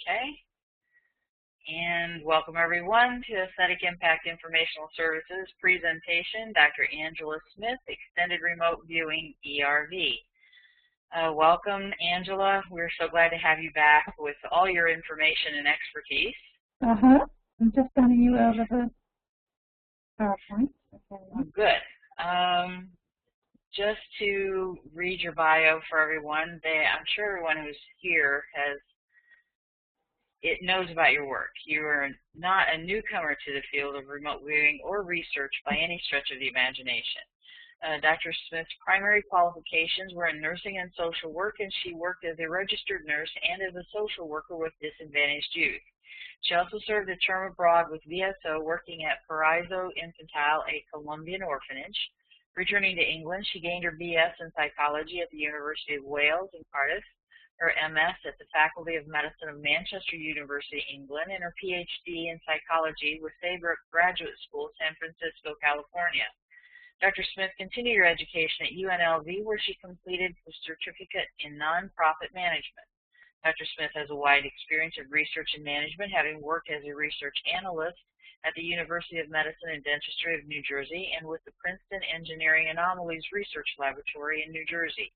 Okay. And welcome everyone to Aesthetic Impact Informational Services presentation, Dr. Angela Smith, Extended Remote Viewing ERV. Welcome, Angela. We're so glad to have you back with all your information and expertise. I'm just sending you over the PowerPoint. Okay. Good. Just to read your bio for everyone, I'm sure everyone who's here knows about your work. You are not a newcomer to the field of remote viewing or research by any stretch of the imagination. Dr. Smith's primary qualifications were in nursing and social work, and she worked as a registered nurse and as a social worker with disadvantaged youth. She also served a term abroad with VSO, working at Paraiso Infantil, a Colombian orphanage. Returning to England, she gained her BS in psychology at the University of Wales in Cardiff, her MS at the Faculty of Medicine of Manchester University, England, and her Ph.D. in psychology with Saybrook Graduate School, San Francisco, California. Dr. Smith continued her education at UNLV, where she completed the certificate in nonprofit management. Dr. Smith has a wide experience of research and management, having worked as a research analyst at the University of Medicine and Dentistry of New Jersey and with the Princeton Engineering Anomalies Research Laboratory in New Jersey.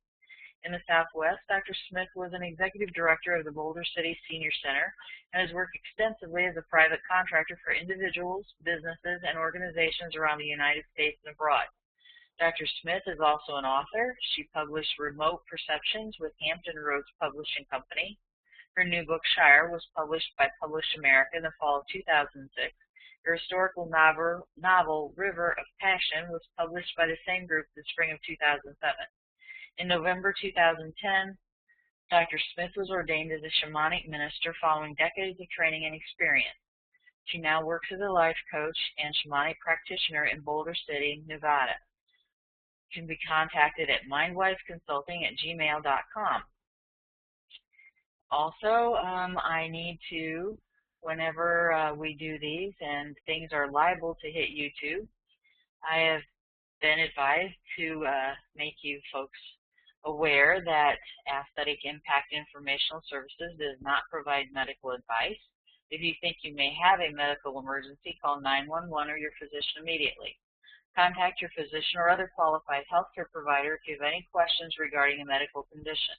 In the Southwest, Dr. Smith was an executive director of the Boulder City Senior Center and has worked extensively as a private contractor for individuals, businesses, and organizations around the United States and abroad. Dr. Smith is also an author. She published Remote Perceptions with Hampton Roads Publishing Company. Her new book, Shire, was published by Publish America in the fall of 2006. Her historical novel, River of Passion, was published by the same group in the spring of 2007. In November 2010, Dr. Smith was ordained as a shamanic minister following decades of training and experience. She now works as a life coach and shamanic practitioner in Boulder City, Nevada. Can be contacted at mindwiseconsulting@gmail.com. Also, I need to, whenever we do these and things are liable to hit YouTube, I have been advised to make you folks aware that Aesthetic Impact Informational Services does not provide medical advice. If you think you may have a medical emergency, call 911 or your physician immediately. Contact your physician or other qualified healthcare provider if you have any questions regarding a medical condition.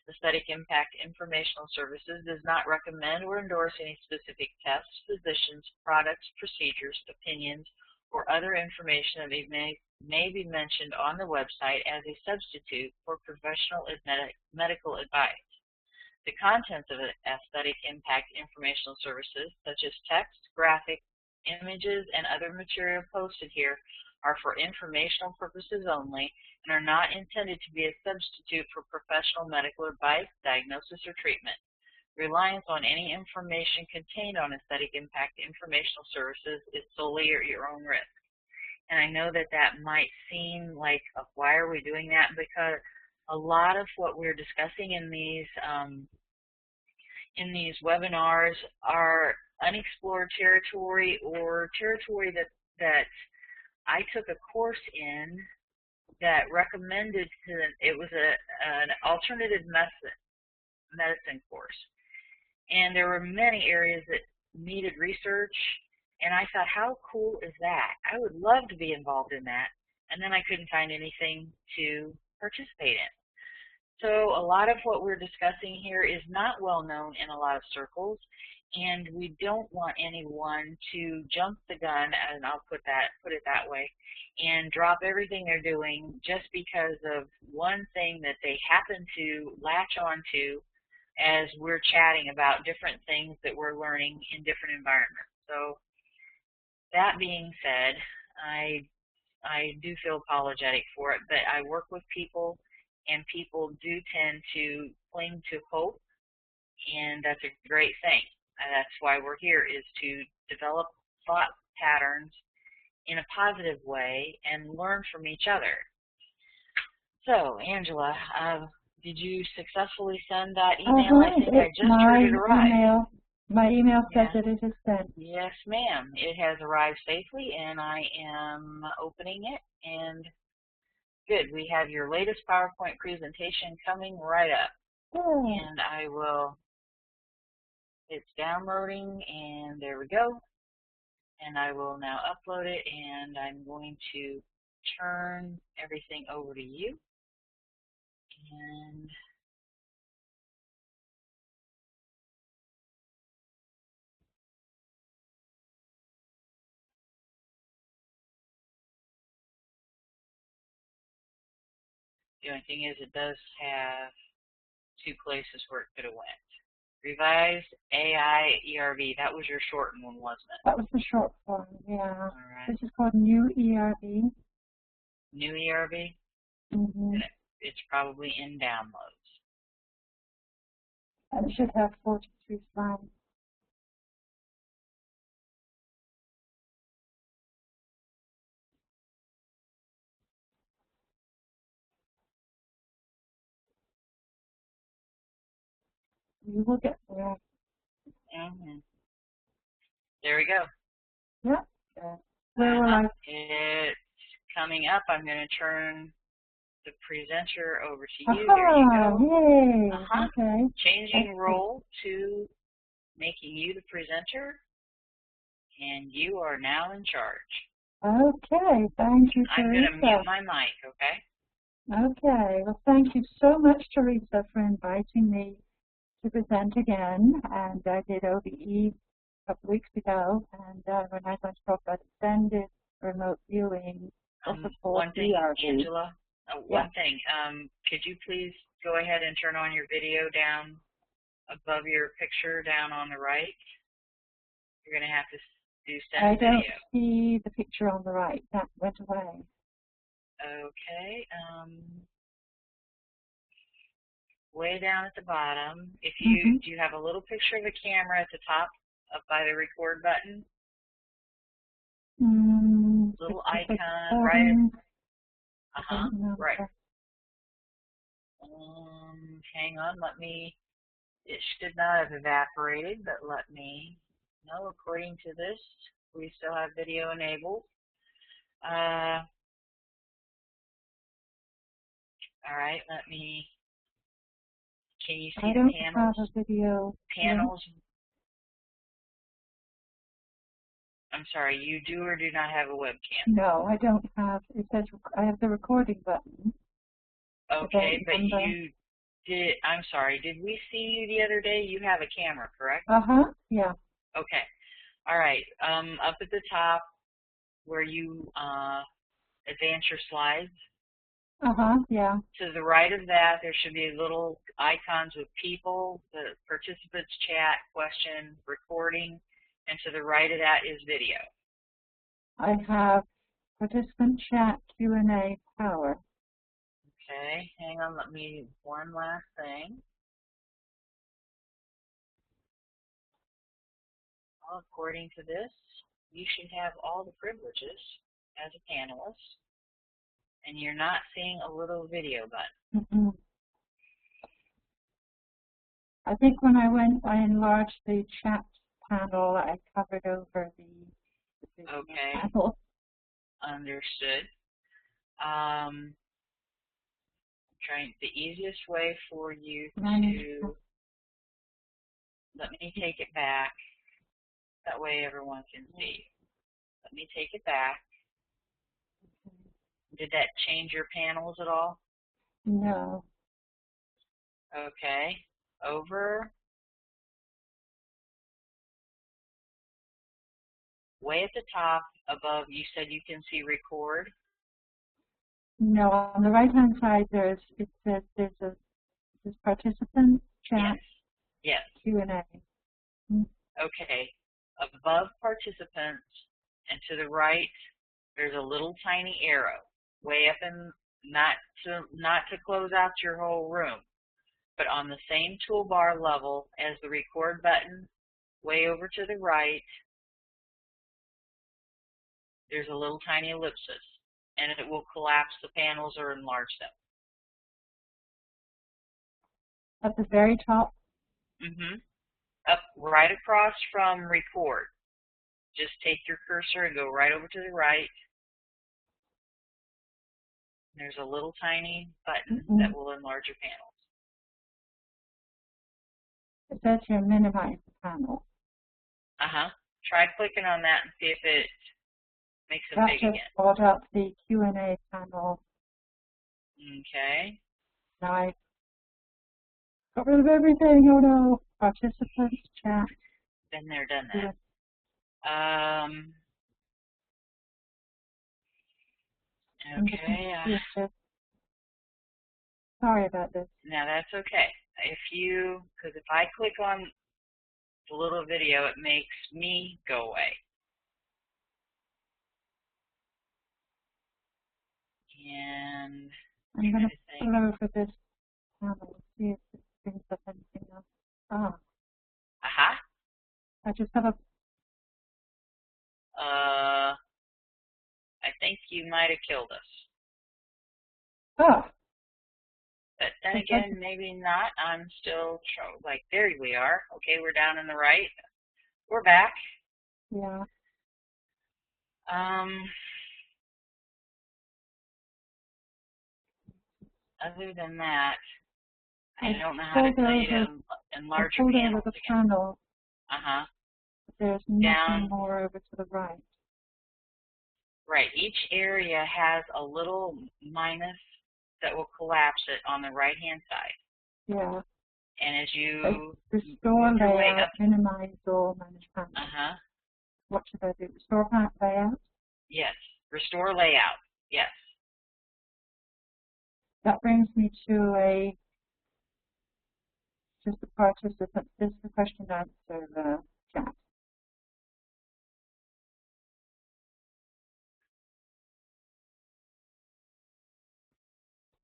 Aesthetic Impact Informational Services does not recommend or endorse any specific tests, physicians, products, procedures, opinions, or other information that may be mentioned on the website as a substitute for professional medical advice. The contents of Aesthetic Impact Informational Services, such as text, graphic, images, and other material posted here, are for informational purposes only and are not intended to be a substitute for professional medical advice, diagnosis, or treatment. Reliance on any information contained on Aesthetic Impact Informational Services is solely at your own risk. And I know that that might seem like, why are we doing that? Because a lot of what we're discussing in these webinars are unexplored territory or territory that I took a course in that recommended it was an alternative medicine course. And there were many areas that needed research, and I thought, how cool is that? I would love to be involved in that, and then I couldn't find anything to participate in. So a lot of what we're discussing here is not well known in a lot of circles, and we don't want anyone to jump the gun, and I'll put it that way, and drop everything they're doing just because of one thing that they happen to latch onto as we're chatting about different things that we're learning in different environments. So that being said, I do feel apologetic for it, but I work with people, and people do tend to cling to hope, and that's a great thing. That's why we're here, is to develop thought patterns in a positive way and learn from each other. So, Angela, did you successfully send that email? I think I just heard it arrive. My email says that it is sent. Yes, ma'am. It has arrived safely, and I am opening it. And good, we have your latest PowerPoint presentation coming right up. Oh. And I will It's downloading, and there we go. And I will now upload it, and I'm going to turn everything over to you. And the only thing is, it does have two places where it could have went. Revised AI ERV. That was your shortened one, wasn't it? That was the short form, yeah. All right. This is called New ERV. New ERV? Mm-hmm. It's probably in downloads. And it should have 43 slides. You will get there. Mm-hmm. There we go. Yep. Where will I? It's coming up. I'm going to turn the presenter over to you. There you go. Yay. Okay. Changing role to making you the presenter, and you are now in charge. Okay. Thank you, Teresa. I'm going to mute my mic, okay? Okay. Well, thank you so much, Teresa, for inviting me to present again. And I did OBE a couple weeks ago, and when I was going to talk about extended remote viewing, one thing, ERV. Angela, one thing. Could you please go ahead and turn on your video down above your picture down on the right? You're going to have to do send video. I don't see the picture on the right. That went away. Okay. Way down at the bottom, if you do you have a little picture of a camera at the top up by the record button? Little icon, right? Right. Hang on, it should not have evaporated, but let me know. According to this, we still have video enabled. All right, can you see the panels? I don't have a video. Panels. I'm sorry, you do or do not have a webcam? No, I don't have. It says I have the recording button. Okay, but you did. I'm sorry. Did we see you the other day? You have a camera, correct? Yeah. Okay. All right. Up at the top, where you advance your slides. Yeah. To the right of that, there should be little icons with people, the participants, chat, question, recording. And to the right of that is video. I have participant chat, Q&A, power. Okay, hang on, one last thing. Well, according to this, you should have all the privileges as a panelist, and you're not seeing a little video button. I think when I enlarged the chat panel, I covered over the video panel. Understood. Trying the easiest way for you to let me take it back. That way everyone can see. Let me take it back. Did that change your panels at all? No. Okay. Over. Way at the top above, you said you can see record? No, on the right-hand side, it says there's participant chat. Yes. Q&A. Okay. Above participants and to the right, there's a little tiny arrow. Way up in, not to close out your whole room, but on the same toolbar level as the record button, way over to the right, there's a little tiny ellipsis, and it will collapse the panels or enlarge them. At the very top? Up right across from record. Just take your cursor and go right over to the right. There's a little tiny button that will enlarge your panels. It says here minimize the panel. Try clicking on that and see if it makes it big again. That just brought up the Q&A panel. Okay. Now I got rid of everything. Oh no. Participants, chat. Been there, done that. Okay. Sorry about this. Now that's okay. Because if I click on the little video, it makes me go away. And I'm going to pull over this panel and see if it brings up anything else. I just have a... I think you might have killed us. Oh. But then again, maybe not. I'm still, there we are. Okay, we're down in the right. We're back. Yeah. Other than that, I don't know how to tell you to enlarge your panels again. Panel. But there's nothing more over to the right. Right. Each area has a little minus that will collapse it on the right-hand side. Yeah. And as you restore layout, minimize all manage panel. What should I do? Restore layout? Yes. Restore layout. Yes. That brings me to just the participant. This is the question answer chat.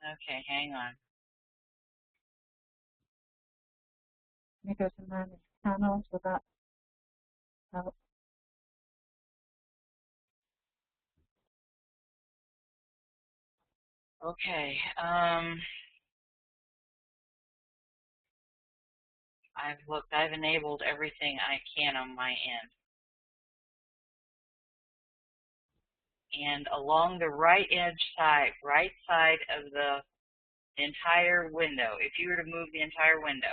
Okay, hang on. Let me go to manage panels so that helps. Okay. I've enabled everything I can on my end. And along the right side of the entire window, if you were to move the entire window,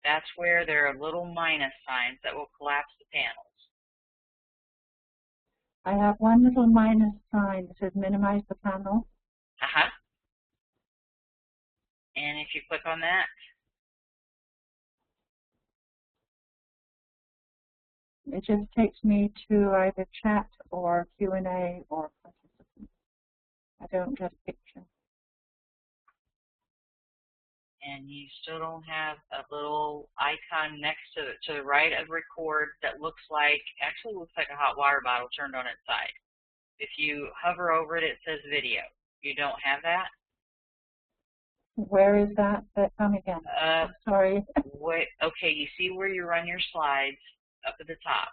that's where there are little minus signs that will collapse the panels. I have one little minus sign that says minimize the panel. And if you click on that, it just takes me to either chat or Q&A or participants. I don't get a picture. And you still don't have a little icon next to the right of record that actually looks like a hot water bottle turned on its side. If you hover over it, it says video. You don't have that? Where is that? Come again. Sorry. Okay, you see where you run your slides up at the top.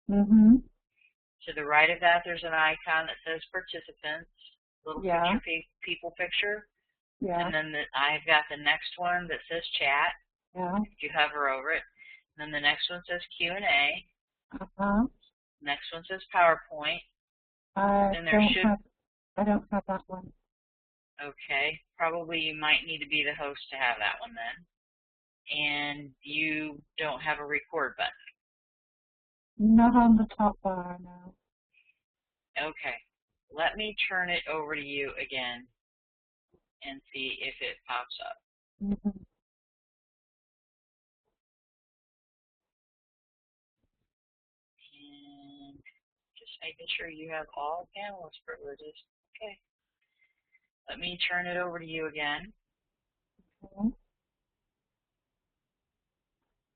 To the right of that, there's an icon that says participants, little people picture. Yeah. And then I've got the next one that says chat. Yeah. If you hover over it. And then the next one says Q&A. Next one says PowerPoint. I don't have that one. Okay. Probably you might need to be the host to have that one then. And you don't have a record button. Not on the top bar, no. Okay. Let me turn it over to you again and see if it pops up. And just making sure you have all panelist privileges. Okay. Let me turn it over to you again.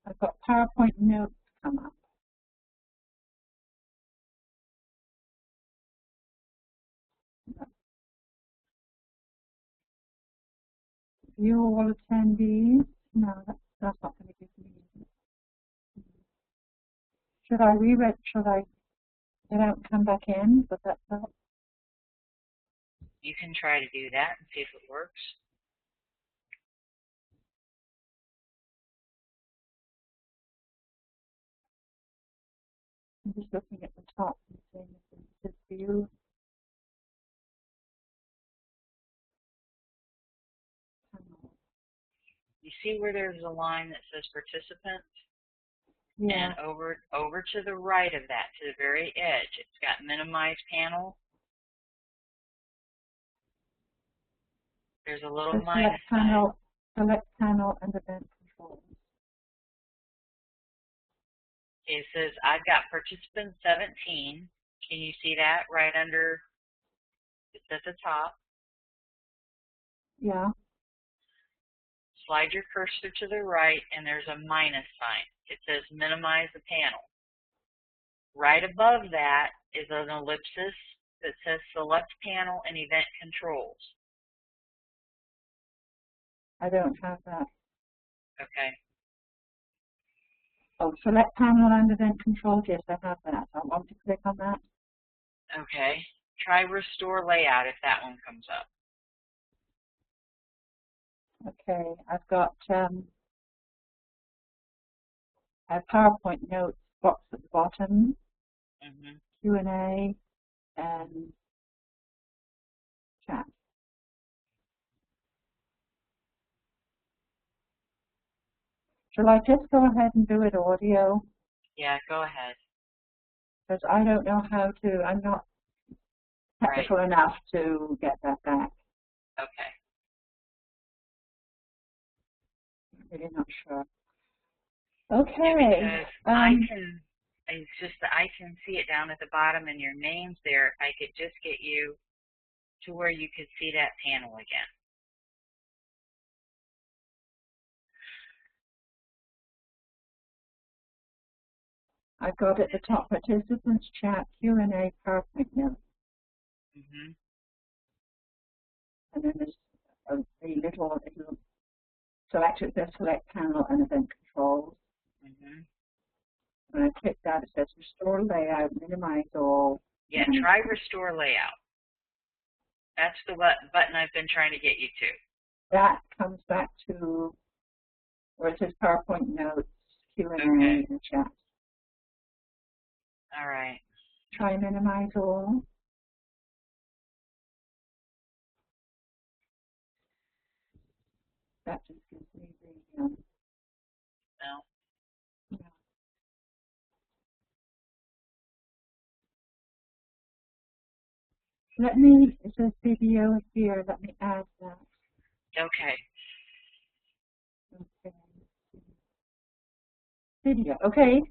I've got PowerPoint notes come up. View all attendees. No, that's not going to give me. Should I get out and come back in? But that's help. You can try to do that and see if it works. I'm just looking at the top and seeing if it says view. You see where there's a line that says participants? Yeah. And over to the right of that, to the very edge, it's got minimize panel. There's a little minus sign. Select panel and event controls. It says I've got participant 17. Can you see that right under? It's at the top. Yeah. Slide your cursor to the right, and there's a minus sign. It says minimize the panel. Right above that is an ellipsis that says select panel and event controls. I don't have that. Okay. Oh, select panel and event controls. Yes, I have that. I want to click on that. Okay. Try restore layout if that one comes up. Okay, I've got a PowerPoint notes box at the bottom, Q&A, and chat. Shall I just go ahead and do it audio? Yeah, go ahead. Because I don't know how to, I'm not technical enough to get that back. Okay. I'm really not sure. Okay. Yeah, because it's just that I can see it down at the bottom and your name's there. I could just get you to where you could see that panel again. I've got at the top participants chat, Q&A, PowerPoint notes. And then there's a little selected the select panel and event controls. When I click that, it says restore layout, minimize all. Yeah, try restore layout. That's the button I've been trying to get you to. That comes back to where it says PowerPoint notes, Q&A, and chat. All right. Try minimize all. That just gives me the no. Yeah. Let me, it says video here, let me add that. Okay. Okay. Video, okay.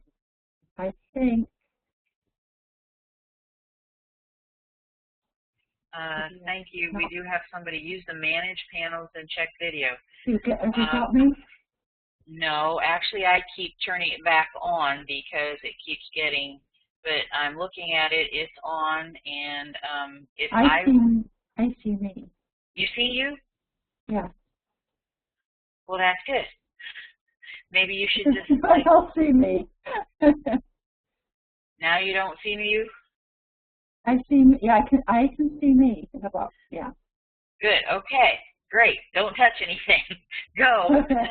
I think. Thank you. We do have somebody use the manage panels and check video. Have you got me? No, actually I keep turning it back on because it keeps getting, but I'm looking at it, it's on, and if I see me. You see you? Yeah. Well, that's good. Maybe you should just I don't see me. Now you don't see me, I see me. Yeah, I can see me in the box. Yeah. Good. Okay. Great. Don't touch anything. Go. Okay.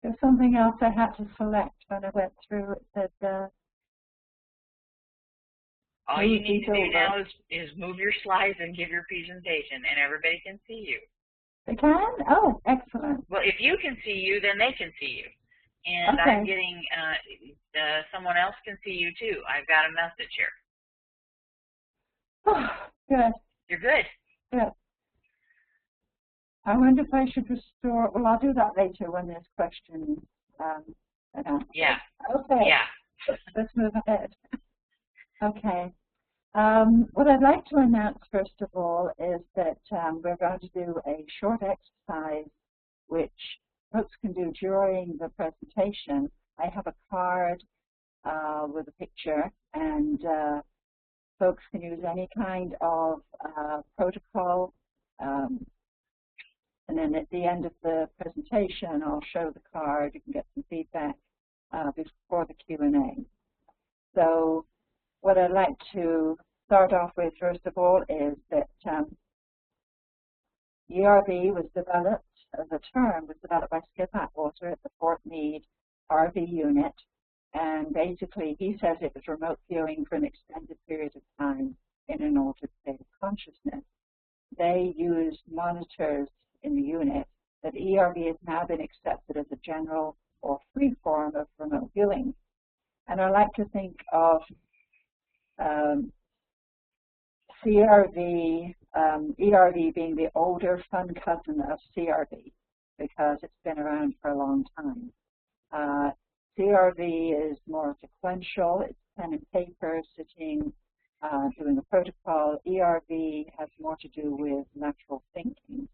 There's something else I had to select when I went through. It said. All you need to do now is move your slides and give your presentation, and everybody can see you. They can? Oh, excellent. Well, if you can see you, then they can see you. And okay. I'm getting, someone else can see you too. I've got a message here. Oh, good. You're good. Good. I wonder if I should restore, well, I'll do that later when there's questions. Yeah. Okay. Yeah. Let's move ahead. Okay. What I'd like to announce, first of all, is that we're going to do a short exercise which folks can do during the presentation. I have a card with a picture, and folks can use any kind of protocol. And then at the end of the presentation, I'll show the card. You can get some feedback before the Q&A. So what I'd like to start off with, first of all, is that ERV was developed, the term was developed by Skip Atwater at the Fort Meade RV unit. And basically, he says it was remote viewing for an extended period of time. in an altered state of consciousness. They used monitors in the unit, but ERV has now been accepted as a general or free form of remote viewing. And I like to think of CRV, ERV being the older fun cousin of CRV because it's been around for a long time. CRV is more sequential, it's pen and paper, sitting, doing a protocol. ERV has more to do with lateral thinking.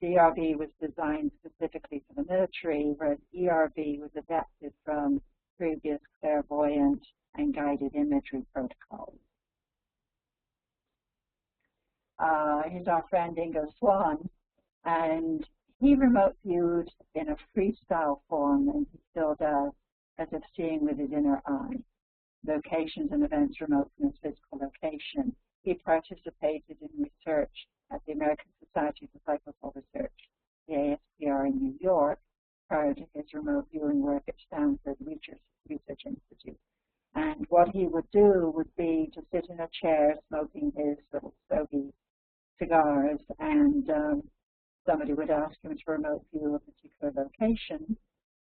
CRV was designed specifically for the military, whereas ERV was adapted from previous clairvoyant and guided imagery protocols. Here's our friend Ingo Swann, and he remote viewed in a freestyle form, and he still does, as if seeing with his inner eye. Locations and events remote from his physical location. He participated in research at the American Society for Psychical Research, the ASPR in New York, prior to his remote viewing work at Stanford Research Institute. And what he would do would be to sit in a chair smoking his little stogie cigars, and somebody would ask him to remote view a particular location,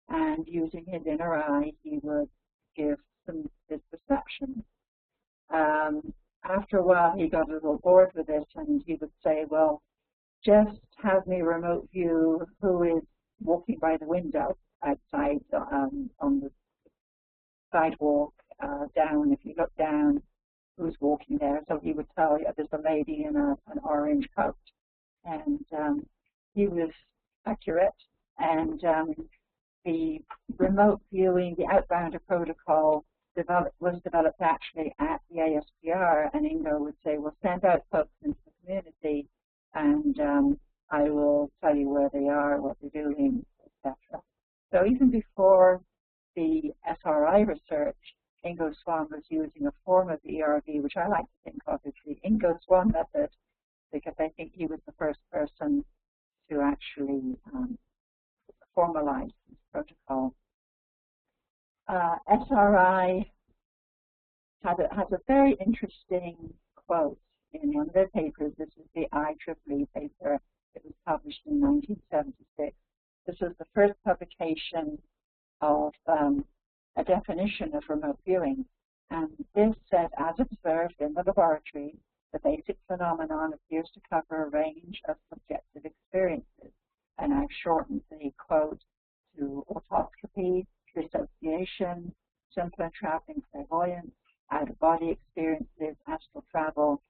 and using his inner eye, he would give some his perception. After a while, he got a little bored with it, and he would say, well, just have me remote view who is walking by the window outside on the sidewalk down. If you look down, who's walking there? So he would tell you there's a lady in an orange coat. And he was accurate. And the remote viewing, the outbounder protocol was developed actually at the ASPR, and Ingo would say, well, send out folks into the community, and I will tell you where they are, what they're doing, etc. So even before the SRI research, Ingo Swann was using a form of the ERV, which I like to think of as the Ingo Swann Method, because I think he was the first person to actually formalize this protocol. SRI has a very interesting quote in one of their papers. This is the IEEE paper. It was published in 1976. This was the first publication of a definition of remote viewing. And this said, as observed in the laboratory, the basic phenomenon appears to cover a range of subjective experiences. And I've shortened the quote to autoscopy, dissociation, simpler traveling clairvoyance, out-of-body experiences, astral travel.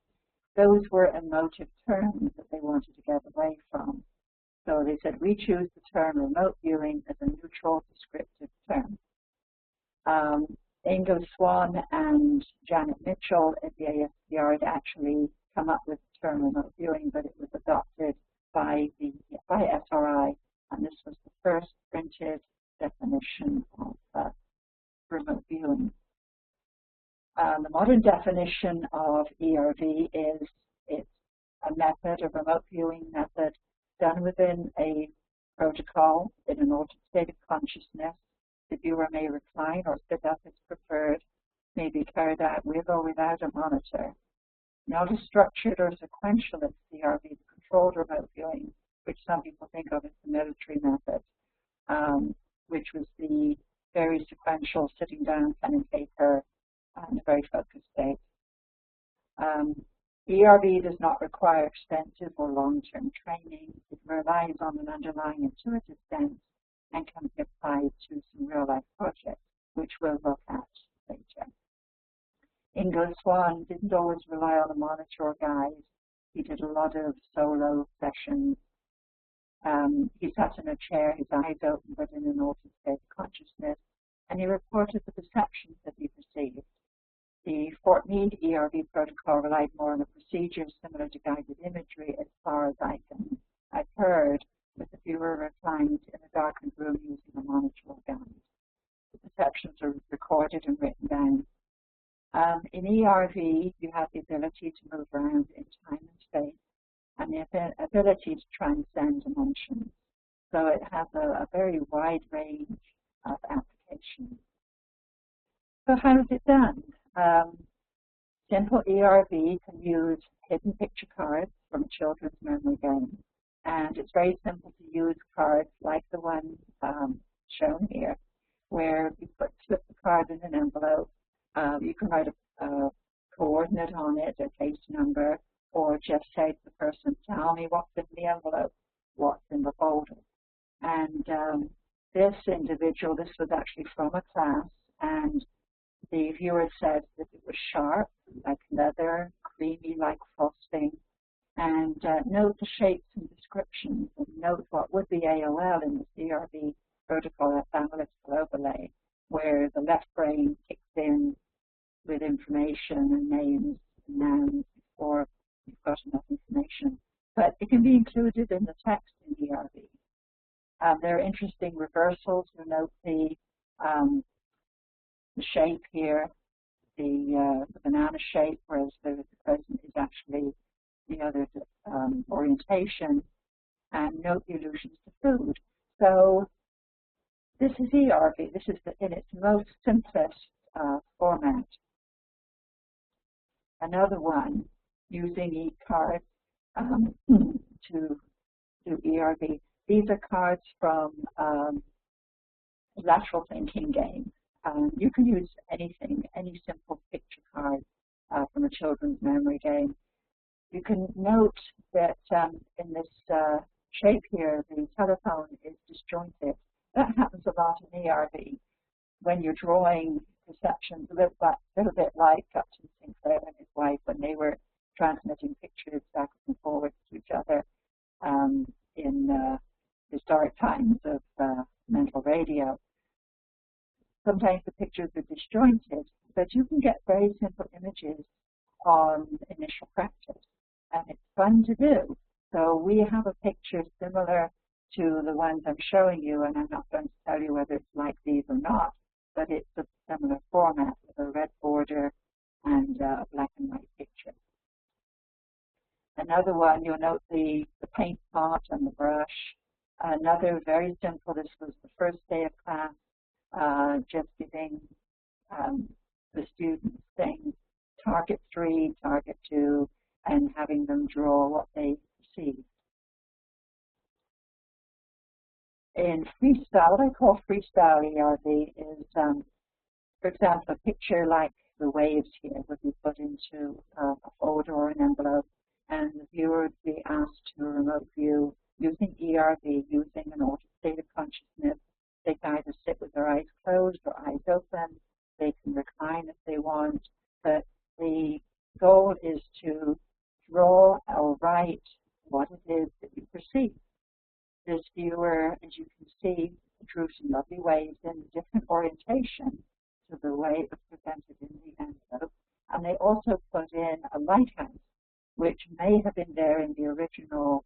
Those were emotive terms that they wanted to get away from. So they said, we choose the term remote viewing as a neutral descriptive term. Ingo Swann and Janet Mitchell at the ASPR had actually come up with the term remote viewing, but it was adopted by SRI, and this was the first printed definition of remote viewing. The modern definition of ERV is it's a method, a remote viewing method, done within a protocol in an altered state of consciousness. The viewer may recline or sit up as preferred, may be carried out with or without a monitor. Not as structured or sequential as ERV, the controlled remote viewing, which some people think of as the military method, which was the very sequential sitting down, pen and paper, and a very focused state. ERV does not require extensive or long-term training. It relies on an underlying intuitive sense and can be applied to some real-life projects, which we'll look at later. Ingo Swann didn't always rely on a monitor or guide. He did a lot of solo sessions. He sat in a chair, his eyes open, but in an altered state of consciousness, and he reported the perceptions that he perceived. The Fort Meade ERV protocol relied more on a procedure similar to guided imagery as far as I've heard, with the viewer reclined in a darkened room using a monitor or guide. The perceptions are recorded and written down. In ERV, you have the ability to move around in time and space, and the ability to transcend dimensions. So it has a very wide range of applications. So how is it done? Simple ERV can use hidden picture cards from a children's memory game. And it's very simple to use cards like the one shown here, where you slip the card in an envelope. You can write a coordinate on it, a case number, or just say to the person, tell me what's in the envelope, what's in the folder. And this individual, this was actually from a class, and the viewer said that it was sharp, like leather, creamy, like frosting, and note the shapes and descriptions, and note what would be AOL in the ERV protocol, that's analytical overlay, where the left brain kicks in with information and names and nouns before you've got enough information. But it can be included in the text in ERV. There are interesting reversals. You'll note the shape here, the banana shape, whereas the present is actually the other orientation, and note the allusions to food. So this is ERV. This is in its most simplest format. Another one, using e-cards to do ERV. These are cards from lateral thinking game. You can use anything, any simple picture card from a children's memory game. You can note that in this shape here, the telephone is disjointed. That happens a lot in ERV. When you're drawing perceptions, a little bit like Captain Sinclair and his wife when they were transmitting pictures back and forward to each other in historic times of mental radio. Sometimes the pictures are disjointed, but you can get very simple images on initial practice, and it's fun to do. So we have a picture similar to the ones I'm showing you, and I'm not going to tell you whether it's like these or not, but it's a similar format with a red border and a black and white picture. Another one, you'll note the paint pot and the brush. Another very simple, this was the first day of class, just giving the students things, target 3, target 2, and having them draw what they perceive. In freestyle, what I call freestyle ERV is, for example, a picture like the waves here would be put into a folder or an envelope, and the viewer would be asked to remote view using ERV, using an altered state of consciousness. They can either sit with their eyes closed or eyes open. They can recline if they want, but the goal is to draw or write what it is that you perceive. This viewer, as you can see, drew some lovely waves in different orientation to the way it was presented in the envelope. And they also put in a lighthouse, which may have been there in the original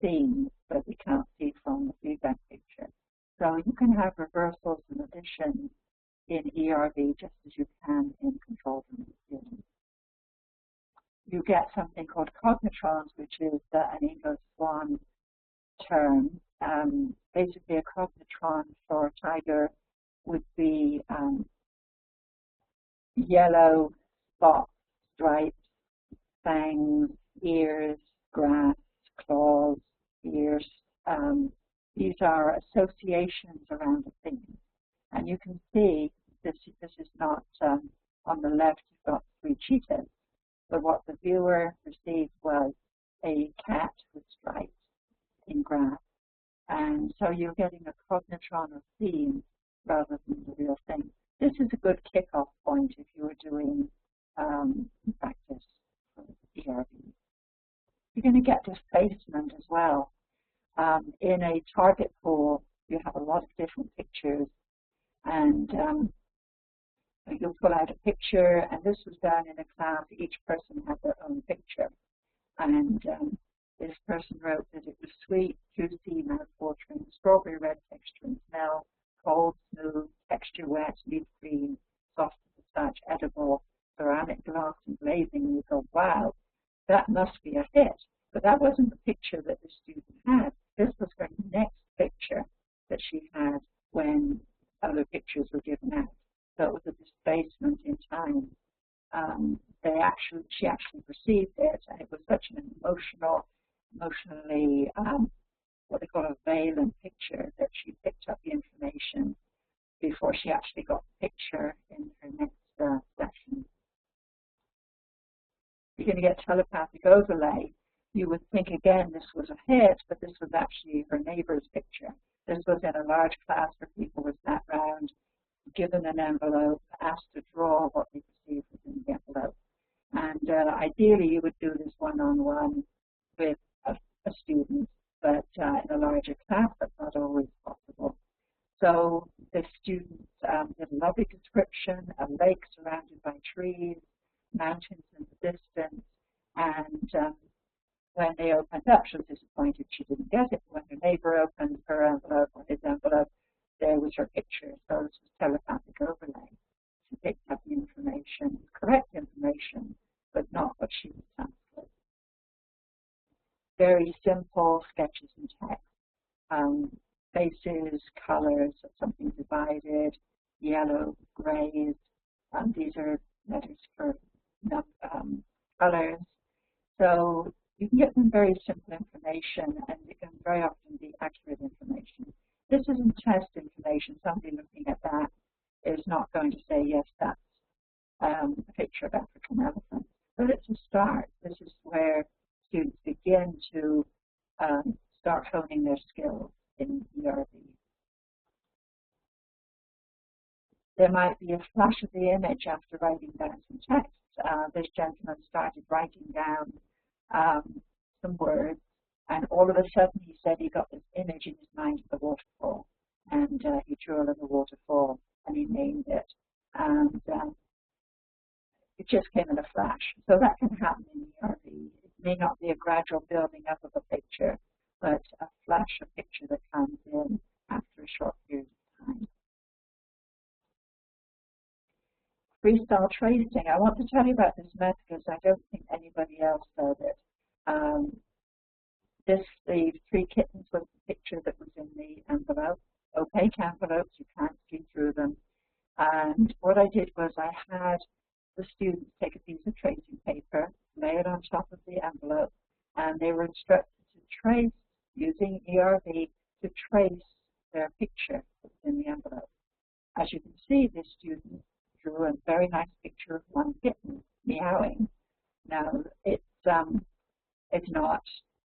scene, but we can't see from the feedback picture. So you can have reversals and additions in ERV just as you can in control room experience. You get something called cognitrons, which is an Ingo Swann term. Basically, a cognitron for a tiger would be yellow spots, stripes, fangs, ears, grass, claws, ears. These are associations around a thing. And you can see this is not on the left, you've got 3 cheetahs. But what the viewer perceived was a cat with stripes in grass. And so you're getting a cognitron of theme rather than the real thing. This is a good kickoff point if you were doing practice for ERV. You're going to get displacement as well. In a target pool, you have a lot of different pictures, and you'll pull out a picture, and this was done in a class. Each person had their own picture, and this person wrote that it was sweet, juicy, mouth-watering, strawberry red texture and smell, cold, smooth, texture wet, leaf green, soft as a starch, edible, ceramic glass and blazing. And you go, wow, that must be a hit. But that wasn't the picture that the student had. This was her next picture that she had when other pictures were given out. So it was a displacement in time. They what they call a valence picture, that she picked up the information before she actually got the picture in her next session. You're going to get telepathic overlay. You would think, again, this was a hit, but this was actually her neighbor's picture. This was in a large class where people were sat round, given an envelope, asked to draw what they perceived was in the envelope. And ideally, you would do this one-on-one with a student, but in a larger class, that's not always possible. So the students did a lovely description, a lake surrounded by trees, mountains in the distance, and when they opened up, she was disappointed she didn't get it. When her neighbor opened her envelope or his envelope, there was her picture. So this was telepathic overlay. She picked up the information, correct information, but not what she was tasked with. Very simple sketches in text. Faces, colors, something divided, yellow, grays. These are letters for colors. So you can get them very simple information, and it can very often be accurate information. This isn't test information. Somebody looking at that is not going to say, yes, that's a picture of African elephants. But it's a start. This is where students begin to start honing their skills in ERV. There might be a flash of the image after writing down some text. This gentleman started writing down some words, and all of a sudden he said he got this image in his mind of the waterfall, and he drew a little waterfall and he named it, and it just came in a flash. So that can happen in ERV. It may not be a gradual building up of a picture, but a flash of picture that comes in after a short period of time. Freestyle tracing. I want to tell you about this method because I don't think anybody else does it. The three kittens was the picture that was in the envelope. Opaque envelopes, you can't see through them. And what I did was I had the students take a piece of tracing paper, lay it on top of the envelope, and they were instructed to trace, using ERV, to trace their picture that's in the envelope. As you can see, this student drew a very nice picture of one kitten meowing. Now, it's not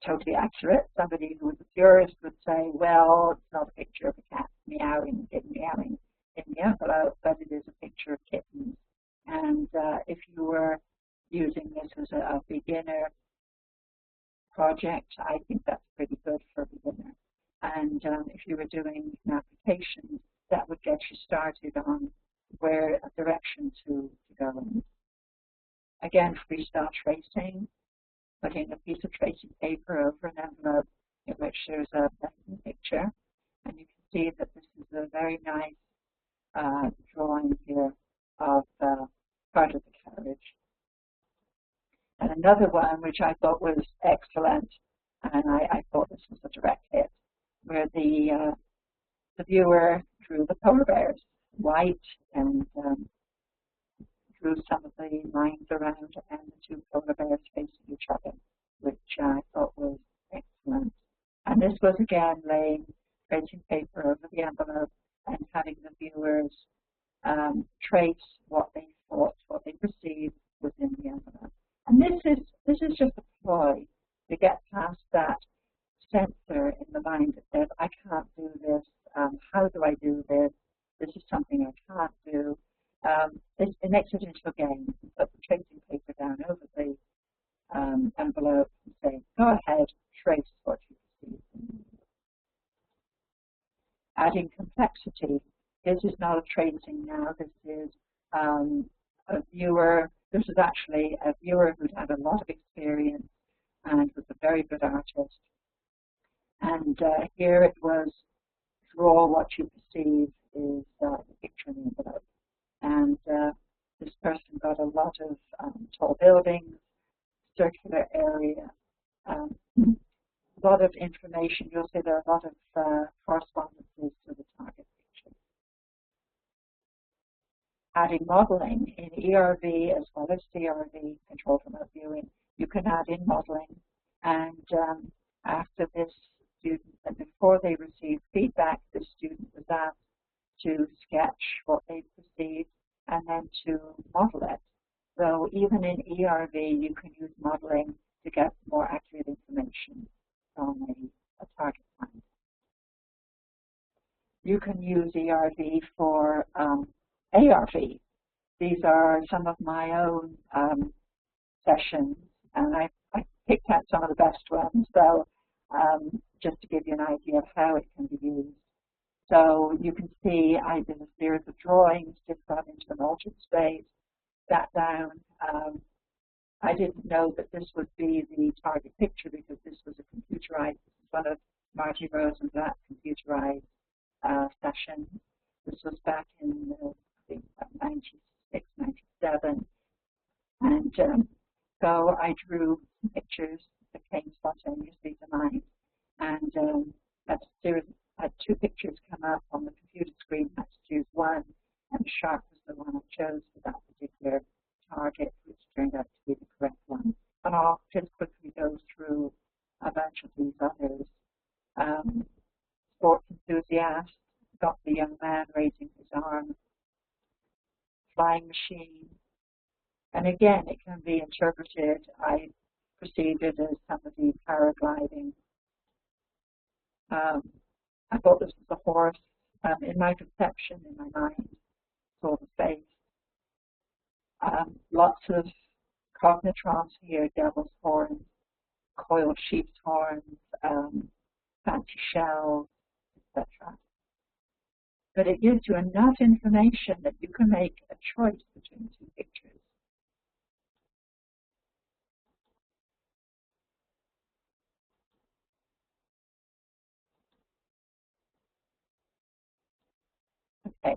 totally accurate. Somebody who was a purist would say, well, it's not a picture of a cat meowing, kitten meowing in the envelope, but it is a picture of kittens. And if you were using this as a beginner project, I think that's pretty good for a beginner. And if you were doing an application, that would get you started on where a direction to go in. Again, freestyle tracing, putting a piece of tracing paper over an envelope in which there's a picture, and you can see that this is a very nice drawing here of part of the carriage. And another one which I thought was excellent, and I thought this was a direct hit, where the viewer drew the polar bears, white, and drew some of the lines around, and the two polar bears facing each other, which I thought was excellent. And this was again laying tracing paper over the envelope and having the viewers trace what they thought, what they perceived within the envelope. And this is just a ploy to get past that censor in the mind that says, I can't do this, how do I do this? This is something I can't do. It makes it into a game. You put the tracing paper down over the envelope and say, go ahead, trace what you perceive. Adding complexity. This is not a tracing now. This is a viewer. This is actually a viewer who'd had a lot of experience and was a very good artist. And here it was, draw what you perceive is the picture in the envelope. And this person got a lot of tall buildings, circular area, a lot of information. You'll see there are a lot of correspondences to the target picture. Adding modeling in ERV as well as CRV, controlled remote viewing, you can add in modeling. And After this student, and before they received feedback, the student was asked to sketch what they perceived and then to model it. So even in ERV, you can use modeling to get more accurate information from a target plan. You can use ERV for ARV. These are some of my own sessions, and I picked out some of the best ones, so just to give you an idea of how it can be used. So you can see I did a series of drawings, just got into an altered space, sat down. I didn't know that this would be the target picture because this was a computerized, this is one of Marty Rosenblatt's computerized sessions. This was back in, I think, 96, 97. And so I drew some pictures that came spontaneously to mind. And had two pictures come up on the computer screen. I had to choose one, and sharp was the one I chose for that particular target, which turned out to be the correct one. And I'll just quickly go through a bunch of these others. Sports enthusiast, got the young man raising his arm. Flying machine. And again, it can be interpreted. I perceived it as somebody paragliding. I thought this was a horse. In my perception, in my mind, saw the face. Lots of cognitrons here, devil's horns, coiled sheep's horns, fancy shells, etc. But it gives you enough information that you can make a choice between two pictures. Okay,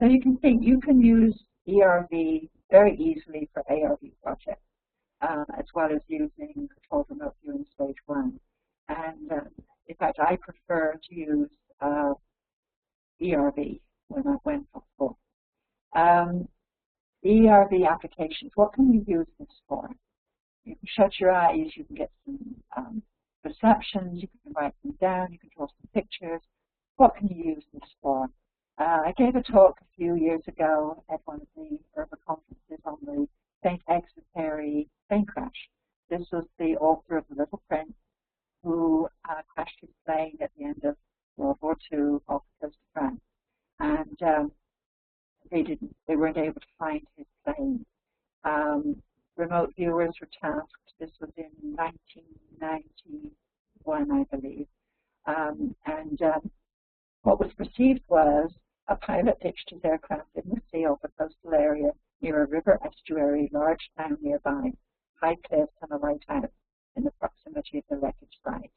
so you can see you can use ERV very easily for ARV projects, as well as using controlled remote viewing stage 1. And in fact, I prefer to use ERV when possible. ERV applications, what can you use this for? You can shut your eyes, you can get some perceptions, you can write them down, you can draw some pictures. What can you use this for? I gave a talk a few years ago at one of the ERV conferences on the St. Exupéry plane crash. This was the author of The Little Prince, who crashed his plane at the end of World War II off the coast of France. And they weren't able to find his plane. Remote viewers were tasked. This was in 1991, I believe. What was perceived was a pilot ditched his aircraft in the sea off a coastal area near a river estuary, large town nearby, high cliffs and a lighthouse in the proximity of the wreckage site.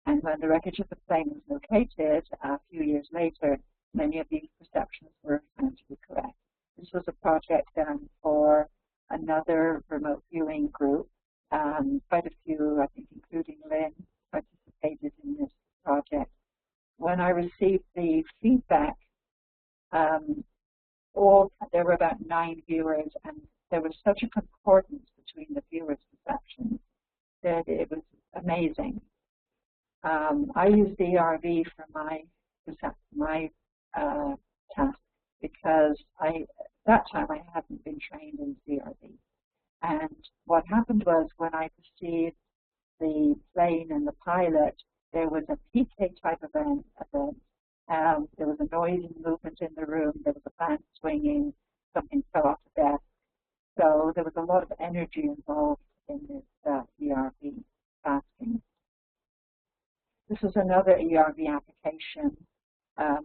And when the wreckage of the plane was located a few years later, many of these perceptions were found to be correct. This was a project done for another remote viewing group. Quite a few, I think, including Lynn, participated in this project. When I received the feedback, there were about 9 viewers, and there was such a concordance between the viewers' perceptions that it was amazing. I used the ERV for my task because that time I hadn't been trained in ERV. And what happened was when I perceived the plane and the pilot, there was a PK type event. There was a noise and movement in the room. There was a fan swinging. Something fell off the desk. So there was a lot of energy involved in this ERV tasking. This was another ERV application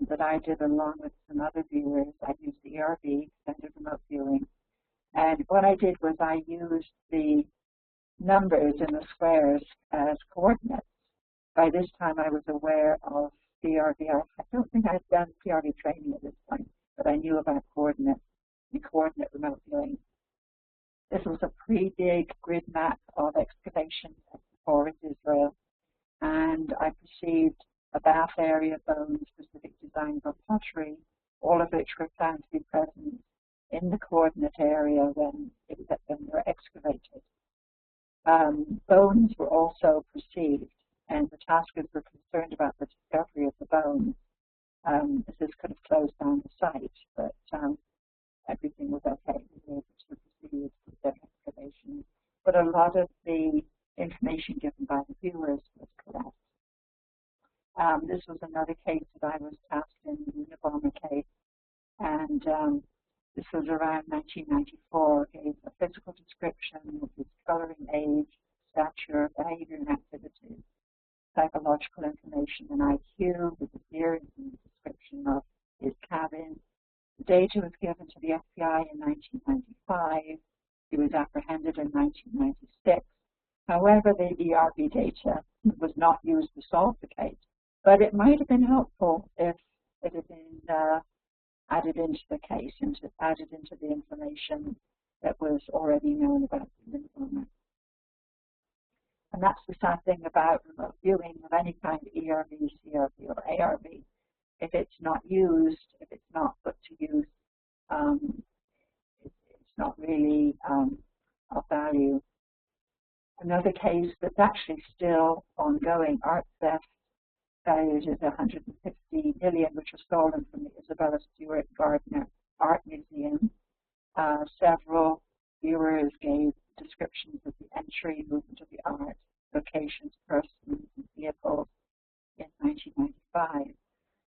that I did along with some other viewers. I used the ERV, extended remote viewing. And what I did was I used the numbers in the squares as coordinates. By this time, I was aware of PRV. I don't think I'd done PRV training at this point, but I knew about coordinates and coordinate remote viewing. This was a pre-dig grid map of excavations at Forest, Israel, and I perceived a bath area, bones, specific designs of pottery, all of which were found to be present in the coordinate area when they were excavated. Bones were also perceived. and the taskers were concerned about the discovery of the bones. This could have closed down the site, but everything was okay. We were able to proceed with their excavation. But a lot of the information given by the viewers was correct. This was another case that I was tasked in, the Unabomber case, and this was around 1994, gave a physical description of his coloring, age, stature, behavior and activities, psychological information and IQ, with a theory and description of his cabin. The data was given to the FBI in 1995. He was apprehended in 1996. However, the ERV data was not used to solve the case, but it might have been helpful if it had been added into the case, added into the information that was already known about the Unabomber. And that's the sad thing about remote viewing of any kind, ERV, CRV, or ARV. If it's not used, if it's not put to use, it's not really of value. Another case that's actually still ongoing, art theft, valued at $150 million, which was stolen from the Isabella Stewart Gardner Art Museum. Several viewers gave descriptions of the entry, movement of the art, locations, persons, and vehicles in 1995.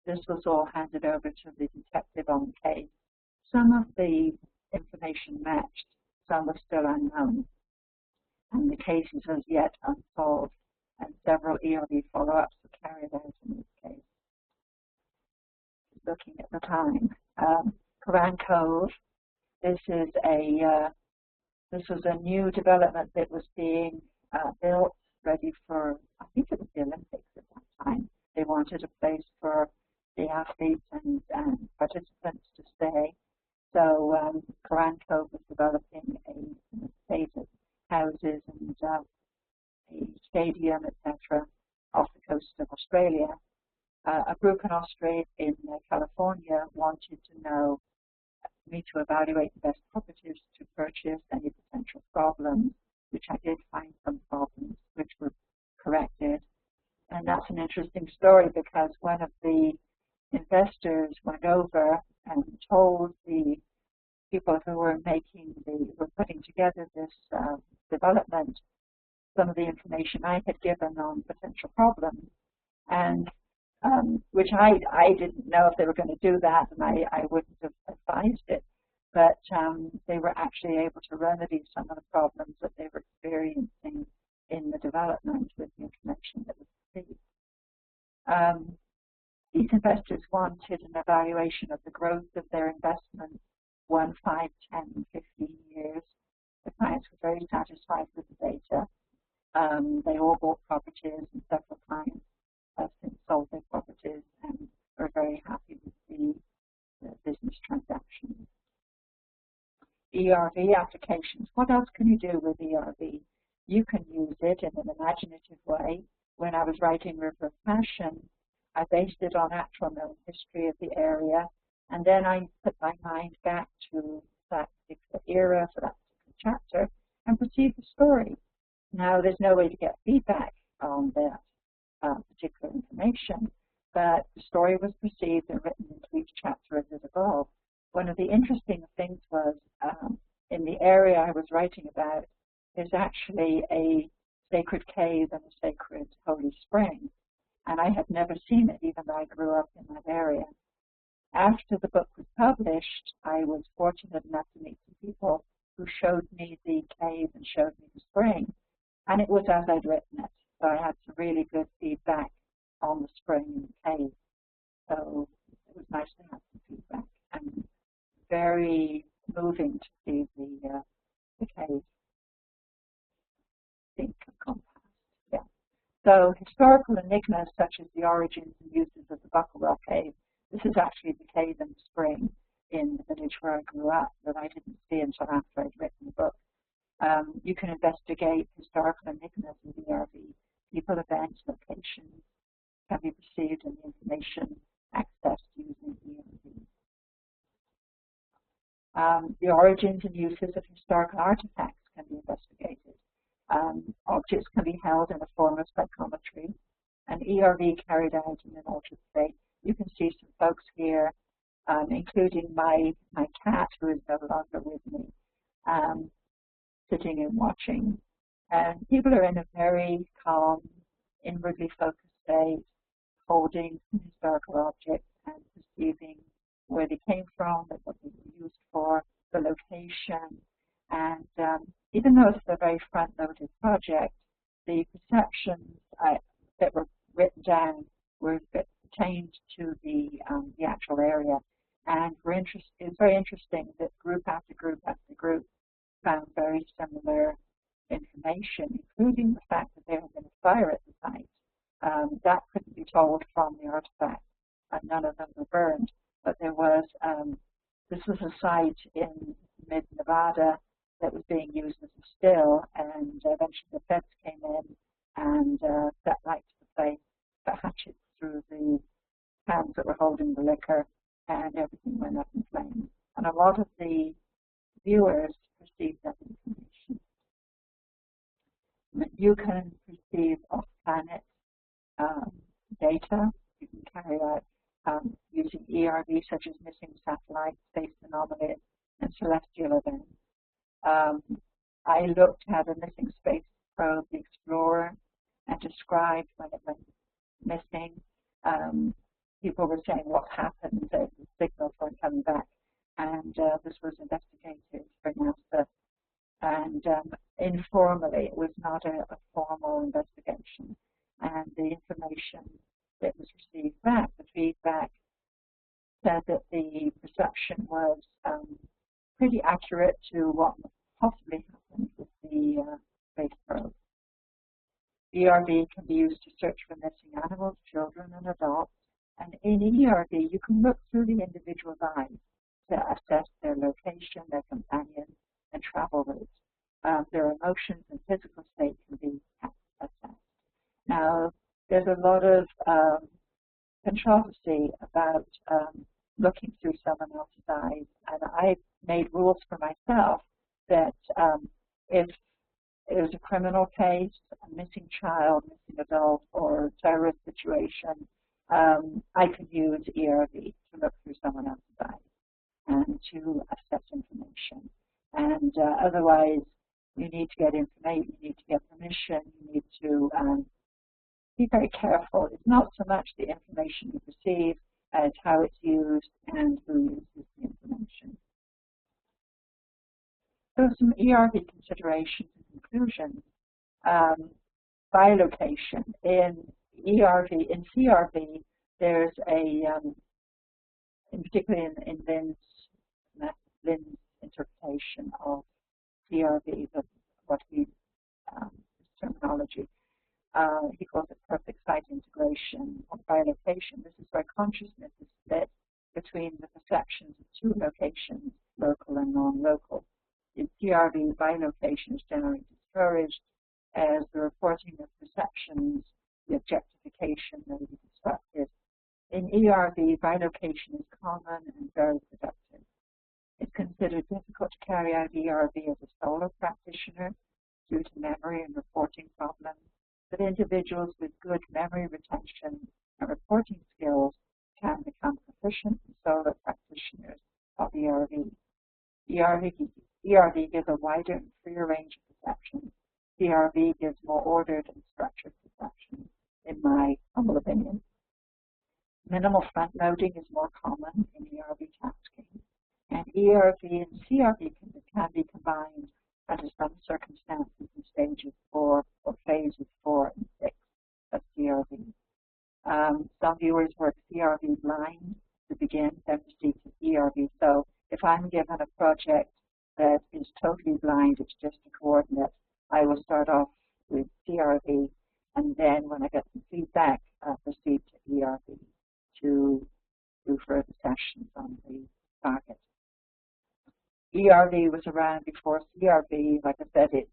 This was all handed over to the detective on the case. Some of the information matched, some were still unknown, and the case is as yet unsolved, and several ERV follow-ups were carried out in this case. Looking at the time, Quran Cove. This was a new development that was being built, ready for, I think it was the Olympics at that time. They wanted a place for the athletes and participants to stay. So Quran Cove was developing a estate of houses and a stadium, etc., off the coast of Australia. A group in California wanted me to evaluate the best properties to purchase, any potential problems, which I did find some problems, which were corrected. And that's an interesting story because one of the investors went over and told the people who were putting together this development some of the information I had given on potential problems, and which I didn't know if they were going to do that, and I wouldn't have advised it, but they were actually able to remedy some of the problems that they were experiencing in the development with the information that was received. These investors wanted an evaluation of the growth of their investment 1, 5, 10, 15 years. The clients were very satisfied with the data. They all bought properties, and several clients have since sold their properties and are very happy with the business transaction. ERV applications. What else can you do with ERV? You can use it in an imaginative way. When I was writing River of Passion, I based it on actual known history of the area, and then I put my mind back to that particular era for that particular chapter and perceived the story. Now, there's no way to get feedback on that particular information, but the story was perceived and written into each chapter as it evolved. One of the interesting things was in the area I was writing about, there's actually a sacred cave and a sacred holy spring, and I had never seen it even though I grew up in that area. After the book was published, I was fortunate enough to meet some people who showed me the cave and showed me the spring, and it was as I'd written it. So I had some really good feedback on the spring and the cave. So it was nice to have some feedback, and very moving to see the cave. Think of compass. Yeah. So historical enigmas such as the origins and uses of the Buckle Rock Cave. This is actually the cave and the spring in the village where I grew up that I didn't see until after I'd written the book. You can investigate historical enigmas in the ERV. People, events, locations can be perceived in the information accessed using ERV. The origins and uses of historical artifacts can be investigated. Objects can be held in a form of psychometry. an ERV carried out in an altered state. You can see some folks here, including my cat, who is no longer with me, sitting and watching. And people are in a very calm, inwardly focused state, holding historical objects and perceiving where they came from, what they were used for, the location. And even though it's a very front-loaded project, the perceptions that were written down were pertained to the actual area. And it's very interesting that group after group after group found very similar information, including the fact that there had been a fire at the site. That couldn't be told from the artifact, and none of them were burned. But there was, this was a site in mid-Nevada that was being used as a still, and eventually the feds came in and set light to the place, put hatchets through the cans that were holding the liquor, and everything went up in flames. And a lot of the viewers perceived that information. You can perceive off-planet data. You can carry out using ERV, such as missing satellites, space anomalies, and celestial events. I looked at a missing space probe, the Explorer, and described when it went missing. People were saying what happened, the signals weren't coming back, and this was investigated for NASA. And informally, it was not a formal investigation. And the information that was received back, the feedback, said that the perception was pretty accurate to what possibly happened with the space probe. ERV can be used to search for missing animals, children, and adults. And in ERV, you can look through the individual's eyes to assess their location, their companion, and travel routes. Their emotions and physical state can be assessed. Now, there's a lot of controversy about looking through someone else's eyes, and I made rules for myself that if it was a criminal case, a missing child, missing adult, or terrorist situation, I could use ERV to look through someone else's eyes and to assess information. And otherwise, you need to get information, you need to get permission, you need to be very careful. It's not so much the information you perceive as how it's used and who uses the information. So some ERV considerations and conclusions. Bilocation. In ERV, in CRV, there's a, in particularly in Lynn's interpretation of CRV, what he, terminology, he calls it perfect site integration or bilocation. This is where consciousness is split between the perceptions of two locations, local and non-local. In CRV, bilocation is generally discouraged as the reporting of perceptions, the objectification may be destructive. In ERV, bilocation is common and very productive. It's considered difficult to carry out ERV as a solo practitioner due to memory and reporting problems, but individuals with good memory retention and reporting skills can become proficient and solo practitioners of ERV. ERV gives a wider and freer range of perceptions. CRV gives more ordered and structured perceptions, in my humble opinion. Minimal front loading is more common in ERV tasking, and ERV and CRV can be combined under some circumstances in stages 4 or phases 4 and 6 of CRV. Some viewers work CRV blind to begin, then proceed to ERV. So if I'm given a project that is totally blind, it's just a coordinate, I will start off with CRV, and then when I get some feedback, proceed to ERV to do further sessions on the target. ERV was around before CRV. Like I said, it's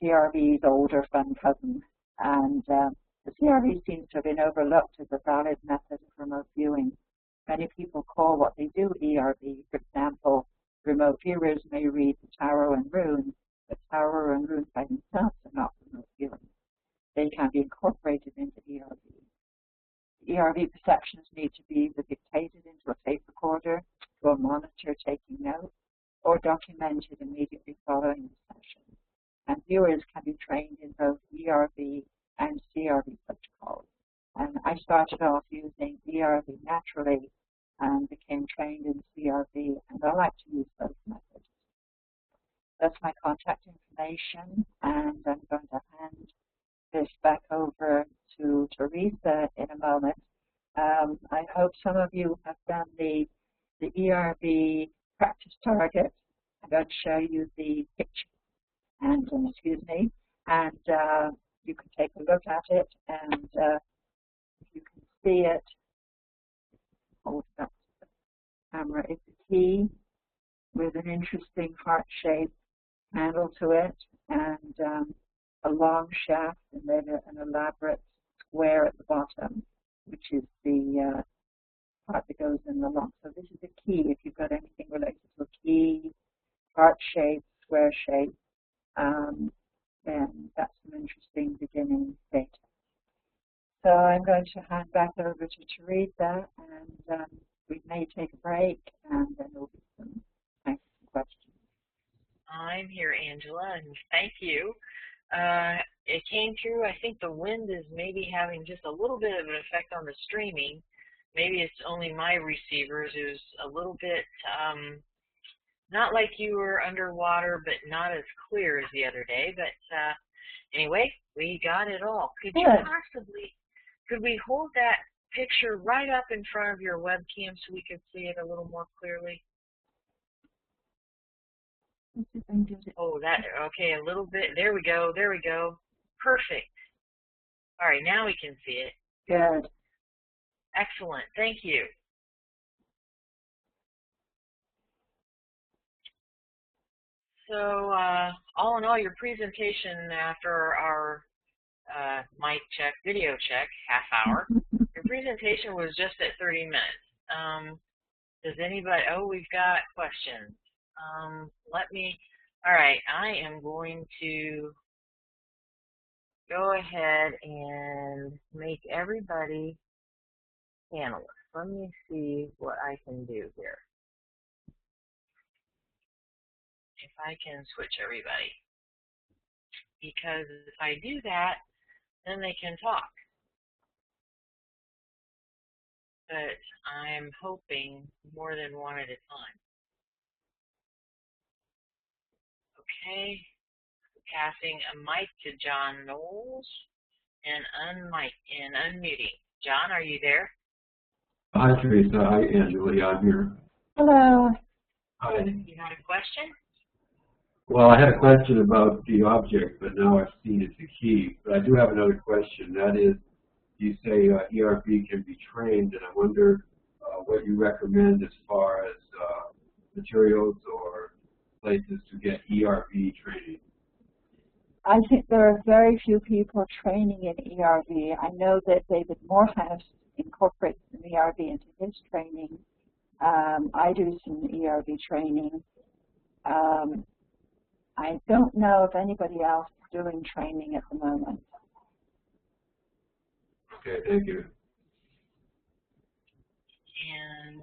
CRV's older fun cousin, and the CRV seems to have been overlooked as a valid method of remote viewing. Many people call what they do ERV. For example, remote viewers may read the tarot and runes, but tarot and runes by themselves are not remote viewing. they can be incorporated into ERV. ERV perceptions need to be either dictated into a tape recorder to a monitor taking notes or documented immediately following the session. And viewers can be trained in both ERV and CRV protocols. And I started off using ERV naturally and became trained in CRV, and I like to use both methods. That's my contact information, and I'm going to hand this back over to Teresa in a moment. I hope some of you have done the ERV practice target. I'm going to show you the picture, and excuse me, and you can take a look at it, and if you can see it, hold up the camera. It's a key with an interesting heart-shaped handle to it, and a long shaft, and then an elaborate square at the bottom, which is the part that goes in the lock. So this is a key. If you've got anything related to a key, heart shape, square shape, then that's some interesting beginning data. So I'm going to hand back over to Teresa, and we may take a break, and then there will be some time for questions. I'm here, Angela, and thank you. It came through. I think the wind is maybe having just a little bit of an effect on the streaming. Maybe it's only my receivers. It was a little bit, not like you were underwater, but not as clear as the other day. But anyway, we got it all. Could you possibly, could we hold that picture right up in front of your webcam so we could see it a little more clearly? Oh, that, okay, a little bit. There we go. There we go. Perfect. All right, now we can see it. Good. Excellent. Thank you. So, all in all, your presentation after our mic check, video check, half hour, your presentation was just at 30 minutes. Does anybody, oh, we've got questions. All right, I am going to go ahead and make everybody panelists. Let me see what I can do here. If I can switch everybody. Because if I do that, then they can talk. But I'm hoping more than one at a time. Okay, passing a mic to John Knowles and unmuting. John, are you there? Hi, Teresa. Hi, Angela. Yeah, I'm here. Hello. Hi. You had a question? Well, I had a question about the object, but now I've seen it's a key. But I do have another question. That is, you say ERV can be trained, and I wonder what you recommend as far as materials or places to get ERV training. I think there are very few people training in ERV. I know that David Morehouse incorporates some ERV into his training. I do some ERV training. I don't know if anybody else is doing training at the moment. Okay, thank you. And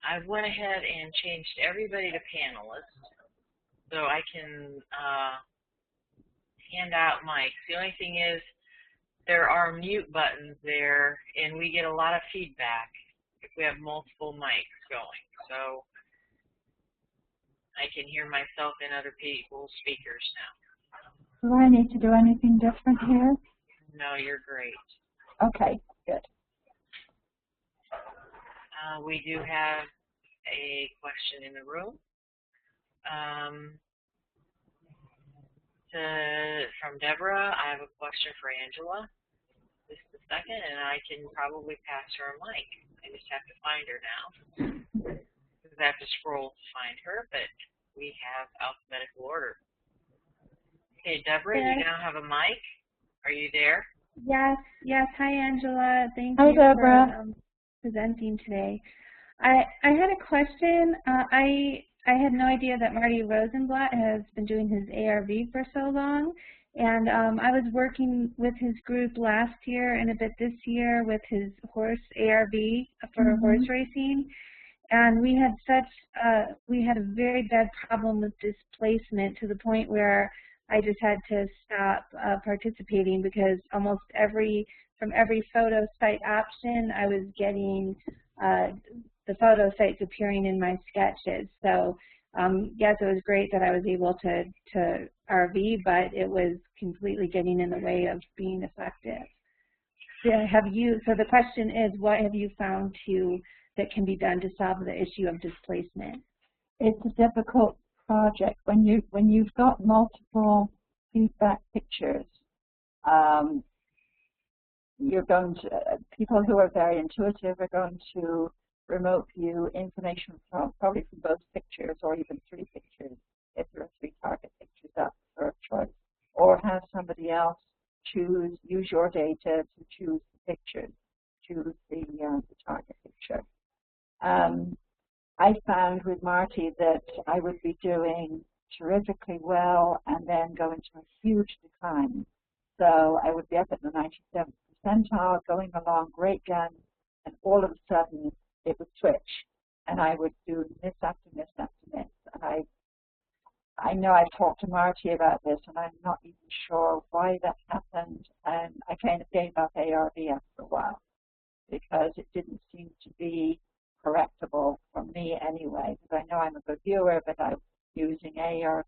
I went ahead and changed everybody to panelists so I can hand out mics. The only thing is there are mute buttons there, and we get a lot of feedback if we have multiple mics going. So I can hear myself and other people's speakers now. Do I need to do anything different here? No, you're great. Okay, good. We do have a question in the room. From Deborah, I have a question for Angela. Just a second, and I can probably pass her a mic. I just have to find her now. I have to scroll to find her, but we have alphabetical order. Okay, Deborah, you now have a mic. Are you there? Yes, yes. Hi, Angela. Thank Hi, you Deborah. for presenting today. I had a question. I had no idea that Marty Rosenblatt has been doing his ARV for so long, And I was working with his group last year and a bit this year with his horse ARV for horse racing. And we had a very bad problem with displacement to the point where I just had to stop participating because almost from every photo site option, I was getting the photo sites appearing in my sketches. So yes, it was great that I was able to RV, but it was completely getting in the way of being effective. So the question is, what have you found that can be done to solve the issue of displacement? It's a difficult project when you've got multiple feedback pictures. People who are very intuitive are going to remote view information probably from both pictures or even three pictures if there are three target pictures up for a choice, or have somebody else use your data to choose the pictures, choose the target picture. I found with Marty that I would be doing terrifically well and then go into a huge decline. So I would be up at the 97th percentile, going along great guns, and all of a sudden it would switch, and I would do miss after miss after miss. And I know I've talked to Marty about this, and I'm not even sure why that happened, and I kind of gave up ARV after a while because it didn't seem to be correctable for me anyway, because I know I'm a good viewer, but I'm using ARV,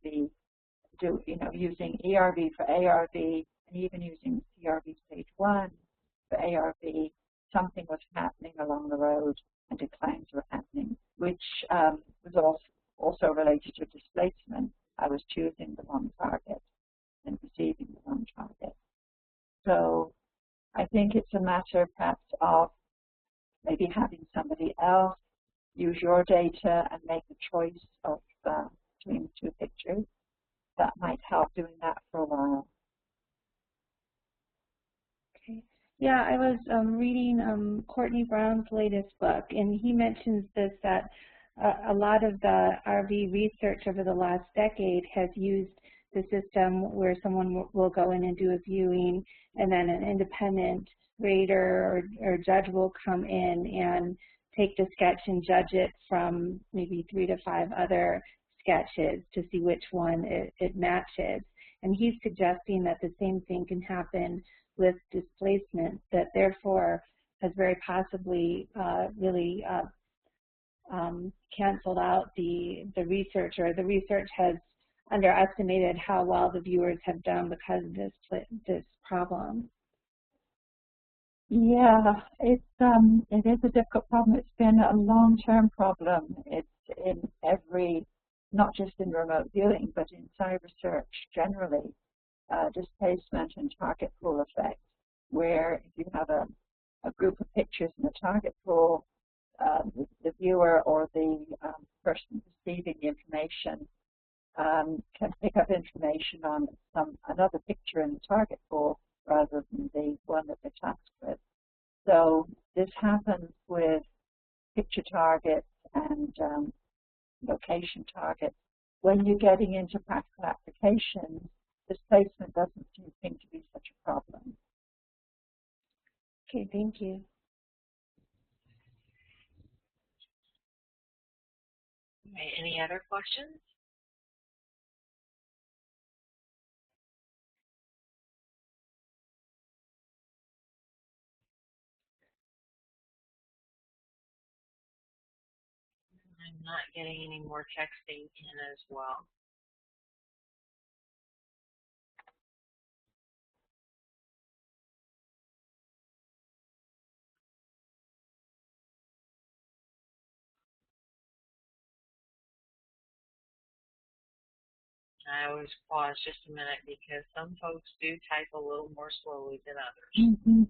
using ERV for ARV, and even using CRV stage 1 for ARV, something was happening along the road and declines were happening, which was also related to displacement. I was choosing the wrong target and receiving the wrong target. So I think it's a matter perhaps of maybe having somebody else use your data and make a choice of between the two pictures. That might help doing that for a while. Okay. Yeah, I was reading Courtney Brown's latest book, and he mentions this, that a lot of the RV research over the last decade has used the system where someone will go in and do a viewing, and then an independent rater or judge will come in and take the sketch and judge it from maybe 3 to 5 other sketches to see which one it matches. And he's suggesting that the same thing can happen with displacement, that therefore has very possibly really canceled out the research, or the research has underestimated how well the viewers have done because of this problem. Yeah, it is a difficult problem. It's been a long-term problem. It's in not just in remote viewing, but in cyber search generally, displacement and target pool effect, where if you have a group of pictures in the target pool, the viewer or the person receiving the information can pick up information on another picture in the target pool rather than the one that they're tasked with. So this happens with picture targets and location targets. When you're getting into practical applications, displacement doesn't seem to be such a problem. Okay, thank you. Okay, any other questions? I'm not getting any more texting in as well. I always pause just a minute because some folks do type a little more slowly than others. Mm-hmm.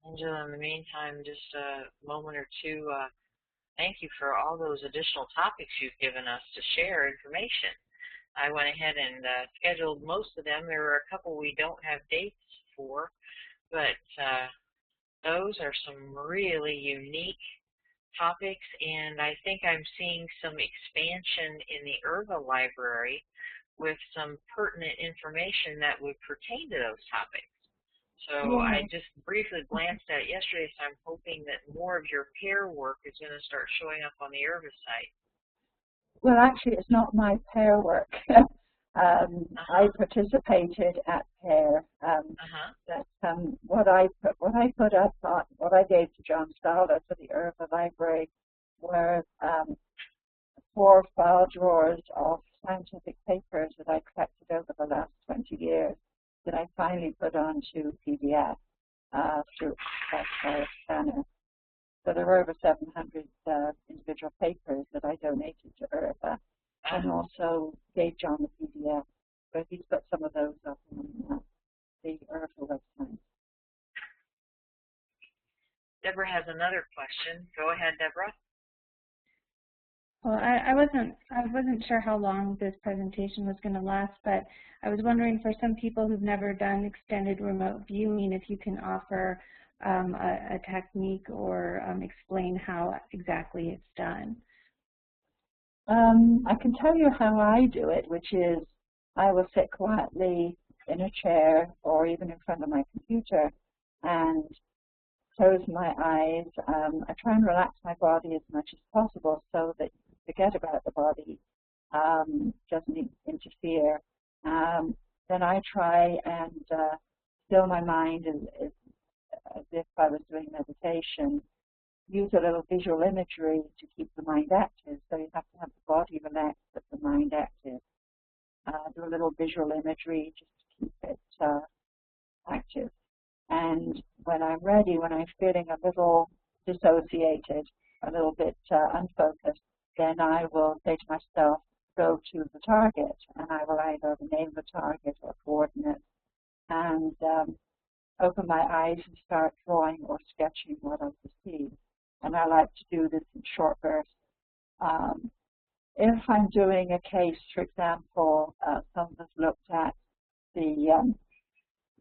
Angela, in the meantime, just a moment or two, thank you for all those additional topics you've given us to share information. I went ahead and scheduled most of them. There were a couple we don't have dates for, but Those are some really unique topics, and I think I'm seeing some expansion in the ERV library with some pertinent information that would pertain to those topics. So I just briefly glanced at it yesterday, so I'm hoping that more of your pair work is going to start showing up on the ERV site. Well, actually, it's not my pair work. I participated at pair. What I put up, what I gave to John Stahler for the ERV library were 4 file drawers of scientific papers that I collected over the last 20 years that I finally put onto PDF through a scanner. So there were over 700 individual papers that I donated to ERV and also gave John the PDF. But he's got some of those up on the ERV website. Deborah has another question. Go ahead, Deborah. Well, I wasn't sure how long this presentation was going to last, but I was wondering for some people who've never done extended remote viewing, if you can offer a technique or explain how exactly it's done. I can tell you how I do it, which is I will sit quietly in a chair or even in front of my computer and close my eyes. I try and relax my body as much as possible so that you forget about the body, doesn't interfere. Then I try and still my mind as if I was doing meditation. Use a little visual imagery to keep the mind active. So you have to have the body relaxed but the mind active. Do a little visual imagery just to keep it active. And when I'm ready, when I'm feeling a little dissociated, a little bit unfocused, then I will say to myself, go to the target, and I will either name the target or coordinate, and open my eyes and start drawing or sketching what I perceive. And I like to do this in short bursts. If I'm doing a case, for example, some of us looked at the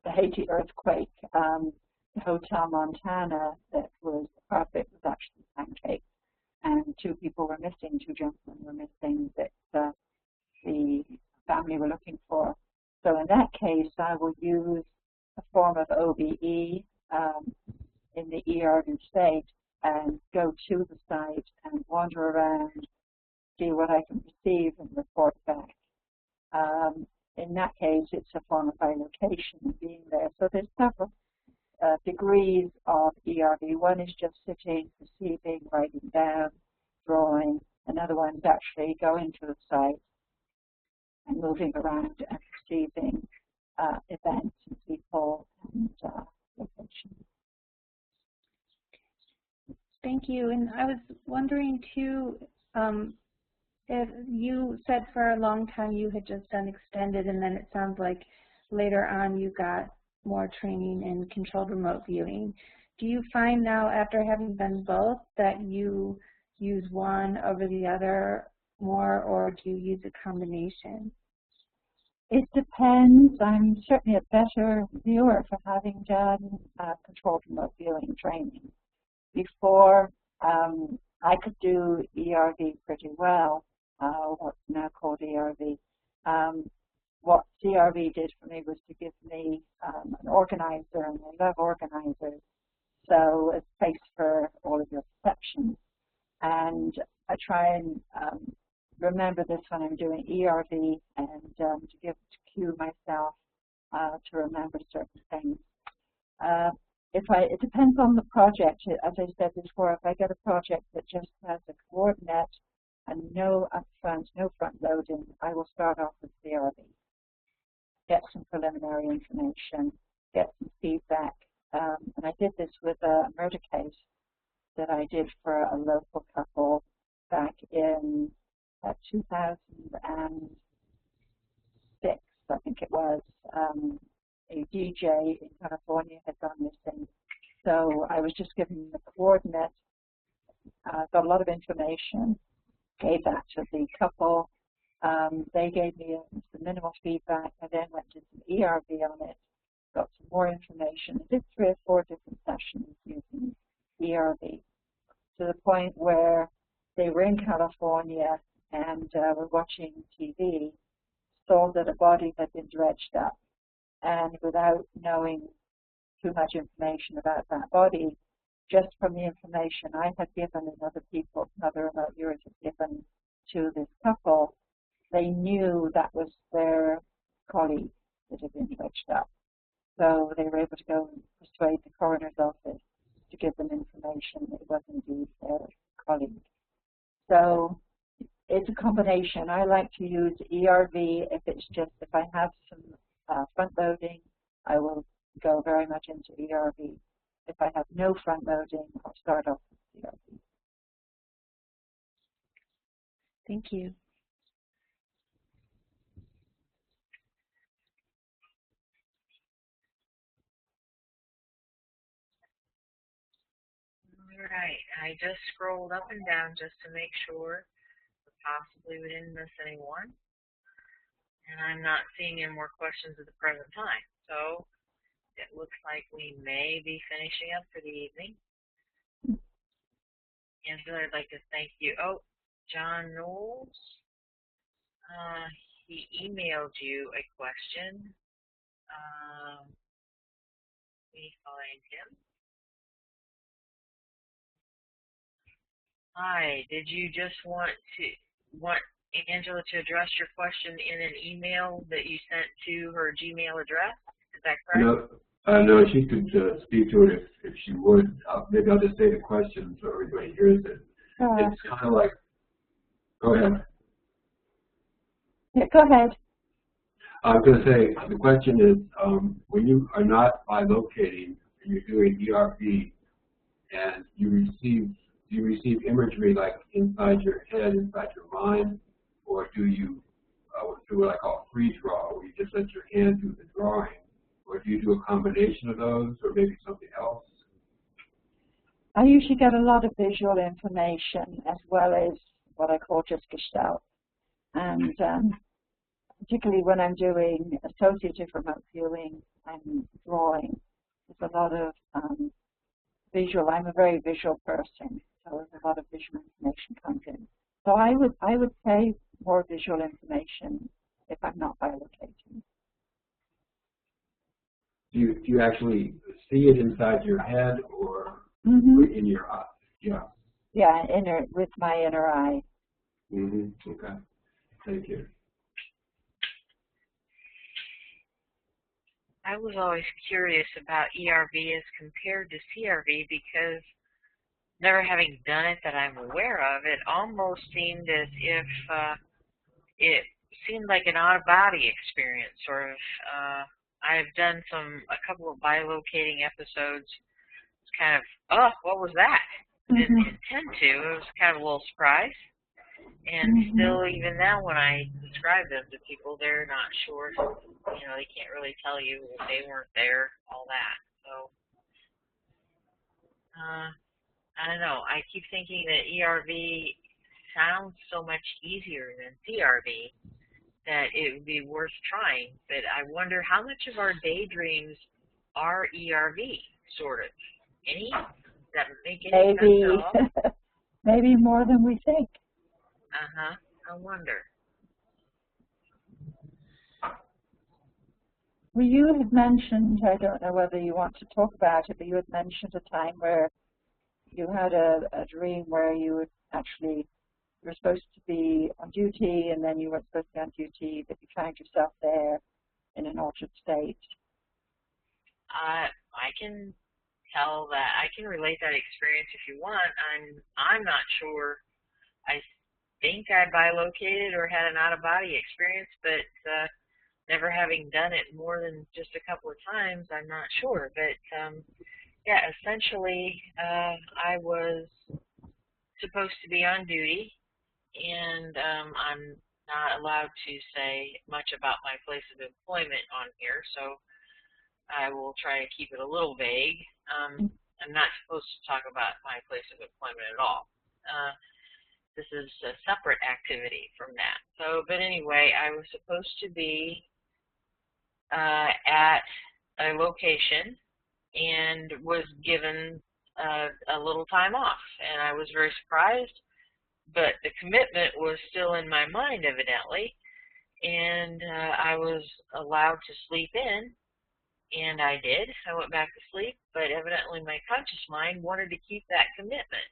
Haiti earthquake, the Hotel Montana, that was, the carpet was actually pancaked, and 2 people were missing, 2 gentlemen were missing that the family were looking for. So in that case, I will use a form of OBE in the ERV state and go to the site and wander around, see what I can perceive and report back. In that case, it's a form of bilocation and being there. So there's several degrees of ERV. One is just sitting, perceiving, writing down, drawing. Another one is actually going to the site and moving around and perceiving events and people and locations. Thank you. And I was wondering too, if you said for a long time you had just done extended, and then it sounds like later on you got more training in controlled remote viewing. Do you find now, after having done both, that you use one over the other more, or do you use a combination? It depends. I'm certainly a better viewer for having done controlled remote viewing training. Before, I could do ERV pretty well, what's now called ERV. What CRV did for me was to give me an organizer, and I love organizers, so it's a place for all of your perceptions. And I try and remember this when I'm doing ERV, and to cue myself to remember certain things. It depends on the project. As I said before, if I get a project that just has a coordinate and no upfront, no front loading, I will start off with CRV. Get some preliminary information, get some feedback. And I did this with a murder case that I did for a local couple back in 2006, I think it was. A DJ in California had gone missing. So I was just giving the coordinates, got a lot of information, gave that to the couple. They gave me some minimal feedback. I then went to some ERV on it got some more information. I did 3 or 4 different sessions using ERV, to the point where they were in California and were watching TV, saw that a body had been dredged up, and without knowing too much information about that body, just from the information I had given and other people, other remote viewers had given to this couple, they knew that was their colleague that had been dredged up. So they were able to go and persuade the coroner's office to give them information that it was indeed their colleague. So it's a combination. I like to use ERV if it's just, if I have some front loading, I will go very much into ERV. If I have no front loading, I'll start off with ERV. Thank you. All right, I just scrolled up and down just to make sure that possibly we didn't miss anyone. And I'm not seeing any more questions at the present time. So it looks like we may be finishing up for the evening. Angela, I'd like to thank you. Oh, John Knowles, he emailed you a question. Let me find him. Hi, did you just want Angela to address your question in an email that you sent to her Gmail address? Is that correct? No, she could speak to it if she would. Maybe I'll just say the question so everybody hears it. It's kind of like, go ahead. Yeah, go ahead. I was going to say, the question is, when you are not bilocating and you're doing ERV and you receive imagery like inside your head, inside your mind, or do you do what I call free draw, where you just let your hand do the drawing, or do you do a combination of those, or maybe something else? I usually get a lot of visual information as well as what I call just gestalt. And particularly when I'm doing associative remote viewing and drawing, there's a lot of visual. I'm a very visual person, so there's a lot of visual information comes in. So I would say more visual information if I'm not bilocating. Do you actually see it inside your head or in your eye? Yeah. Yeah, with my inner eye. Okay. Thank you. I was always curious about ERV as compared to CRV because never having done it that I'm aware of, it almost seemed as if it seemed like an out-of-body experience, sort of. I've done a couple of bilocating episodes. It's kind of, oh, what was that? Didn't intend to. It was kind of a little surprise. And still, even now, when I describe them to people, they're not sure. You know, they can't really tell you if they weren't there, all that. So, I don't know. I keep thinking that ERV sounds so much easier than CRV that it would be worth trying. But I wonder how much of our daydreams are ERV, sort of. Any? Does that make any sense at all? Maybe more than we think. I wonder. Well, you had mentioned, I don't know whether you want to talk about it, but you had mentioned a time where you had a dream where you would actually, you were supposed to be on duty and then you weren't supposed to be on duty, but you found yourself there in an altered state. I can tell that. I can relate that experience if you want. I'm not sure. I think I bilocated or had an out-of-body experience, but never having done it more than just a couple of times, I'm not sure. But yeah, essentially, I was supposed to be on duty, and I'm not allowed to say much about my place of employment on here, so I will try to keep it a little vague. I'm not supposed to talk about my place of employment at all. This is a separate activity from that. So, but anyway, I was supposed to be at a location and was given a little time off. And I was very surprised, but the commitment was still in my mind, evidently. And I was allowed to sleep in, and I did. I went back to sleep, but evidently my conscious mind wanted to keep that commitment,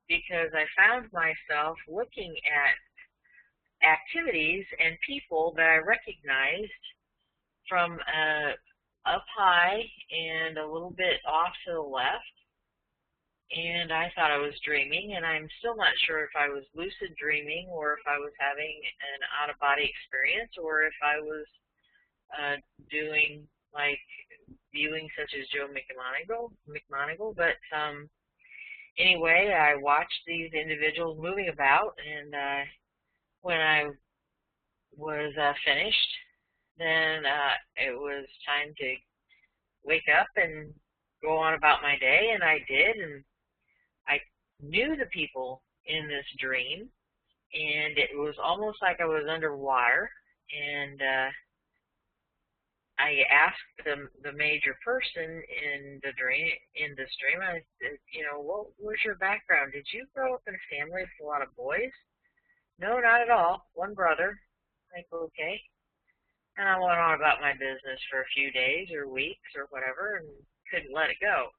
because I found myself looking at activities and people that I recognized from up high and a little bit off to the left. And I thought I was dreaming, and I'm still not sure if I was lucid dreaming or if I was having an out-of-body experience or if I was doing like viewing such as Joe McMoneagle. But anyway, I watched these individuals moving about, and when I was finished, then it was time to wake up and go on about my day, and I did, and I knew the people in this dream, and it was almost like I was underwater, and I asked the major person in this dream, I said, you know, what was your background? Did you grow up in a family with a lot of boys? No, not at all. One brother. Like, okay. And I went on about my business for a few days or weeks or whatever, and couldn't let it go.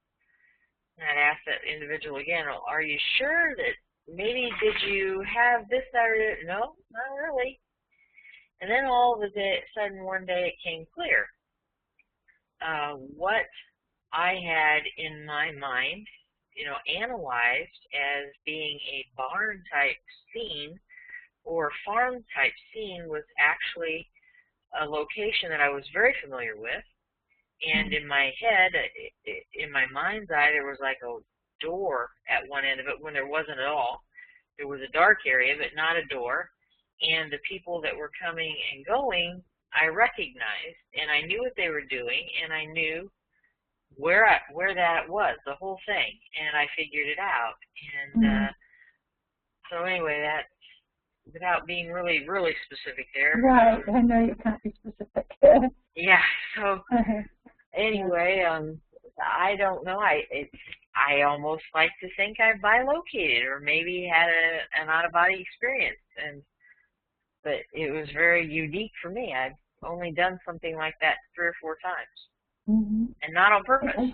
And I'd ask that individual again, well, are you sure that maybe did you have this, that, or that? No, not really. And then all of a sudden one day it came clear. What I had in my mind, you know, analyzed as being a barn type scene or farm type scene was actually a location that I was very familiar with. And in my head, in my mind's eye, there was like a door at one end of it when there wasn't at all. There was a dark area, but not a door. And the people that were coming and going, I recognized, and I knew what they were doing, and I knew where that was, the whole thing, and I figured it out. And so anyway, that, without being really, really specific there. Right, I know you can't be specific. Yeah, so anyway, I don't know. I almost like to think I bilocated or maybe had an out-of-body experience, but it was very unique for me. I've only done something like that 3 or 4 times, and not on purpose.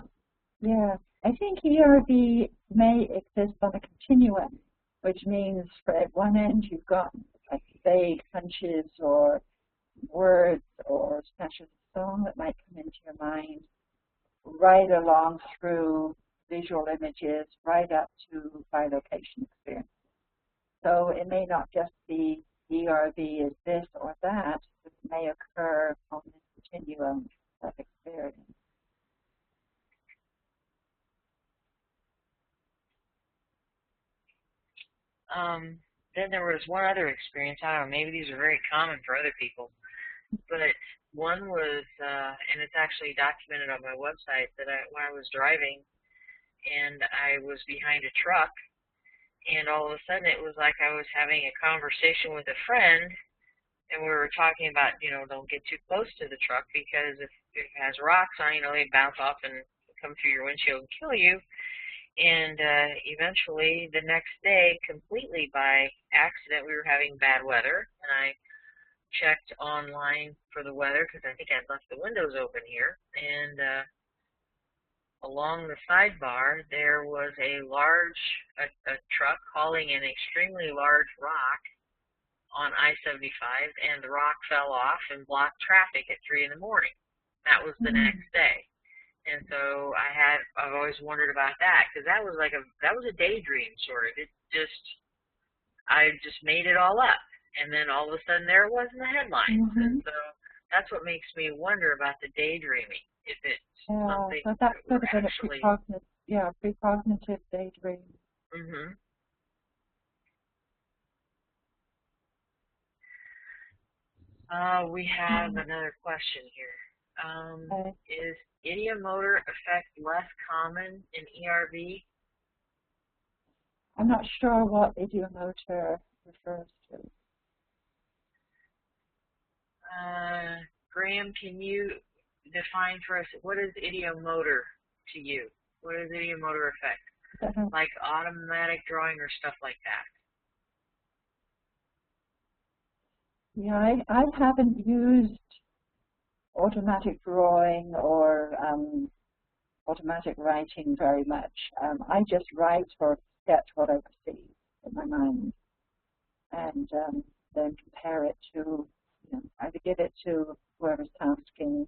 Yeah, I think ERV may exist on a continuum, which means at one end you've got like vague hunches or words or snatches of song that might come into your mind, right along through visual images, right up to bilocation experience. So it may not just be ERV is this or that, but it may occur on this continuum of experience. Then there was one other experience. I don't know, maybe these are very common for other people, but one was, and it's actually documented on my website, that when I was driving and I was behind a truck, and all of a sudden it was like I was having a conversation with a friend, and we were talking about, you know, don't get too close to the truck because if it has rocks on, you know, they bounce off and come through your windshield and kill you. And eventually the next day, completely by accident, we were having bad weather, and I checked online for the weather because I think I'd left the windows open here, and along the sidebar there was a truck hauling an extremely large rock on I-75, and the rock fell off and blocked traffic at 3 in the morning. That was the next day. And so I've always wondered about that, because that was a daydream sort of. I just made it all up, and then all of a sudden there it was in the headlines. And so that's what makes me wonder about the daydreaming. If it's something so that's that sort of actually, a precognitive daydream. We have another question here. Is idiomotor effect less common in ERV? I'm not sure what idiomotor refers to. Graham, can you define for us, what is idiomotor to you? What is idiomotor effect? Like automatic drawing or stuff like that? Yeah, I haven't used automatic drawing or automatic writing very much. I just write or sketch what I perceive in my mind, and then compare it to, either give it to whoever's tasking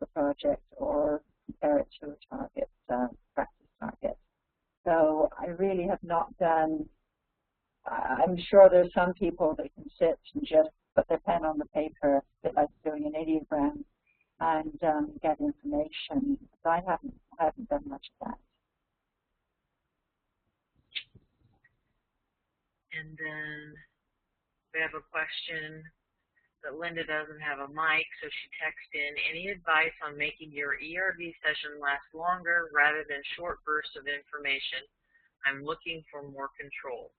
the project or compare it to a target, practice target. So I really have not done, I'm sure there's some people that can sit and just put their pen on the paper, a bit like doing an ideogram, and get information. So I haven't done much of that. And then we have a question that Linda doesn't have a mic, so she texted in, any advice on making your ERV session last longer rather than short bursts of information? I'm looking for more control.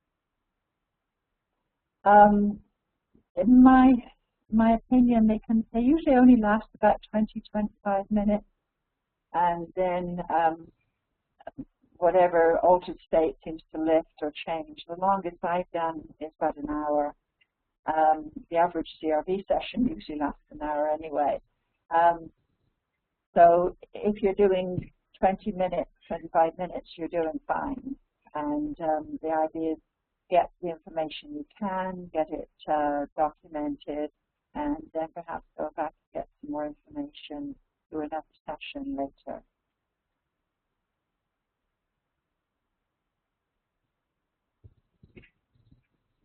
In my opinion, they usually only last about 20-25 minutes, and then whatever altered state seems to lift or change. The longest I've done is about an hour. The average CRV session usually lasts an hour anyway. So if you're doing 20 minutes, 25 minutes, you're doing fine. And the idea is get the information you can, get it documented, and then perhaps go back and get some more information, do another session later.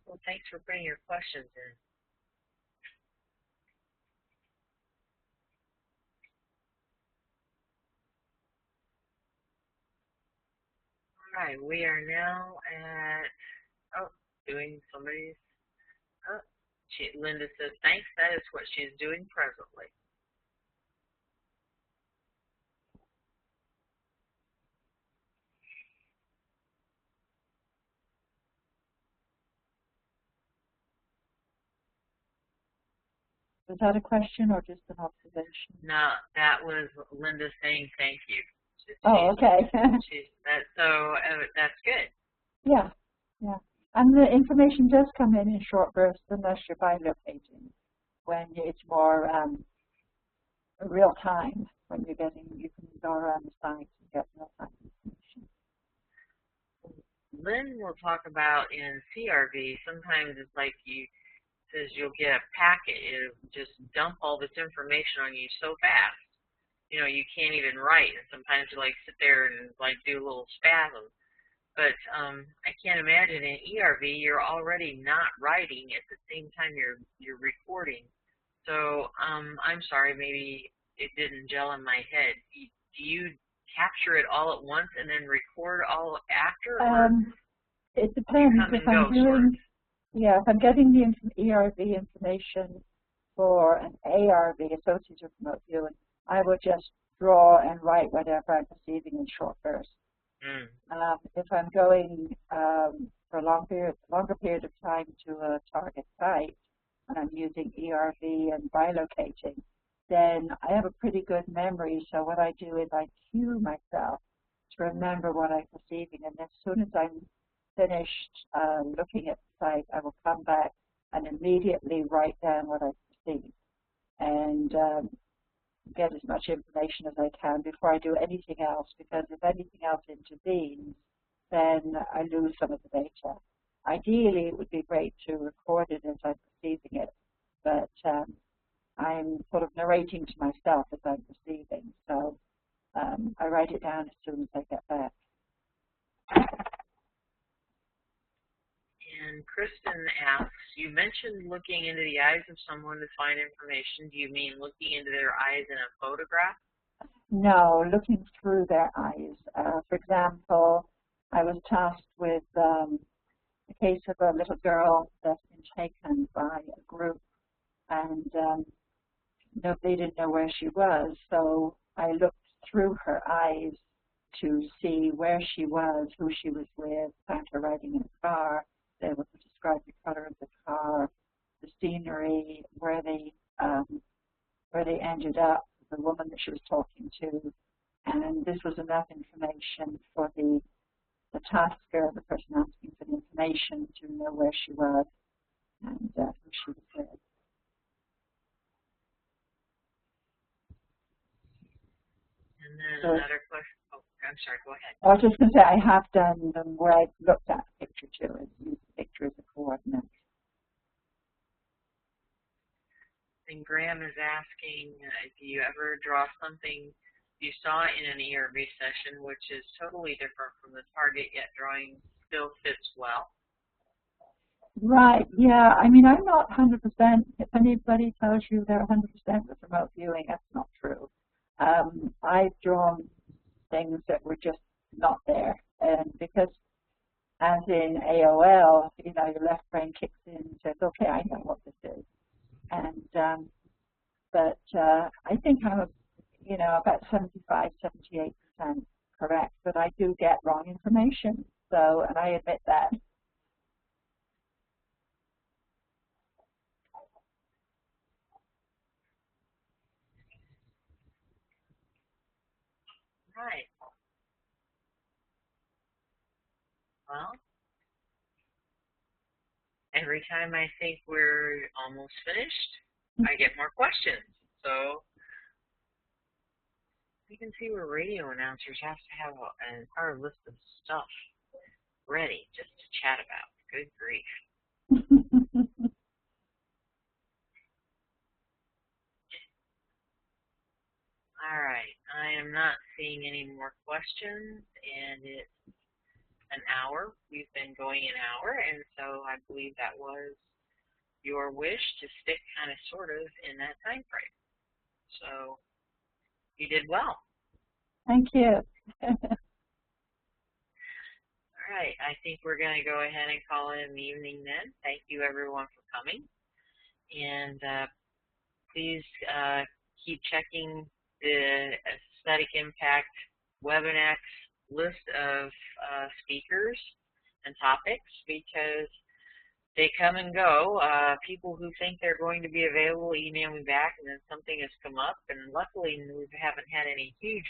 Well, thanks for putting your questions in. All right, we are now at, doing somebody's, Linda says, thanks, that is what she is doing presently. Was that a question or just an observation? No, that was Linda saying thank you. Okay. That's good. Yeah, yeah. And the information does come in short bursts unless you're bilocating, when it's more real time, when you can go around the site and get real time information. Lynn will talk about in CRV, sometimes it's like says you'll get a packet, it'll just dump all this information on you so fast. You can't even write, and sometimes you sit there and do a little spasm. But I can't imagine in ERV you're already not writing at the same time you're recording. So I'm sorry, maybe it didn't gel in my head. Do you capture it all at once and then record all after? It depends. If I'm doing, if I'm getting the ERV information for an ARV, associative remote viewing, I will just draw and write whatever I'm perceiving in short bursts. If I'm going for a longer period of time to a target site, and I'm using ERV and bilocating, then I have a pretty good memory. So what I do is I cue myself to remember what I'm perceiving, and as soon as I'm finished looking at the site, I will come back and immediately write down what I perceive and get as much information as I can before I do anything else, because if anything else intervenes, then I lose some of the data. Ideally, it would be great to record it as I'm perceiving it, but I'm sort of narrating to myself as I'm perceiving, so I write it down as soon as I get back. And Kristen asks, you mentioned looking into the eyes of someone to find information. Do you mean looking into their eyes in a photograph? No, looking through their eyes. For example, I was tasked with a case of a little girl that's been taken by a group, and they didn't know where she was, so I looked through her eyes to see where she was, who she was with, found her riding in a car, able to describe the color of the car, the scenery, where they ended up, the woman that she was talking to, and this was enough information for the tasker, the person asking for the information, to know where she was and who she was with. And then another question. Oh, I'm sorry, go ahead. I was just going to say, I have done them where I've looked at the picture too, and used the picture as a coordinate. And Graham is asking if you ever draw something you saw in an ERV session which is totally different from the target, yet drawing still fits well. Right, yeah. I mean, I'm not 100%. If anybody tells you they're 100% with remote viewing, that's not true. I've drawn things that were just not there. And because, as in AOL, you know, your left brain kicks in and says, okay, I know what this is. And, I think I'm, you know, about 75, 78% correct, but I do get wrong information. So, and I admit that. Right. Well, every time I think we're almost finished, I get more questions. So you can see where radio announcers have to have an entire list of stuff ready just to chat about. Good grief. All right, I am not seeing any more questions, and it's an hour. We've been going an hour, and so I believe that was your wish to stick kind of sort of in that time frame. So you did well. Thank you. All right, I think we're going to go ahead and call it an evening then. Thank you everyone for coming, and please keep checking the Aesthetic Impact Webinar list of speakers and topics, because they come and go. People who think they're going to be available email me back, and then something has come up, and luckily we haven't had any huge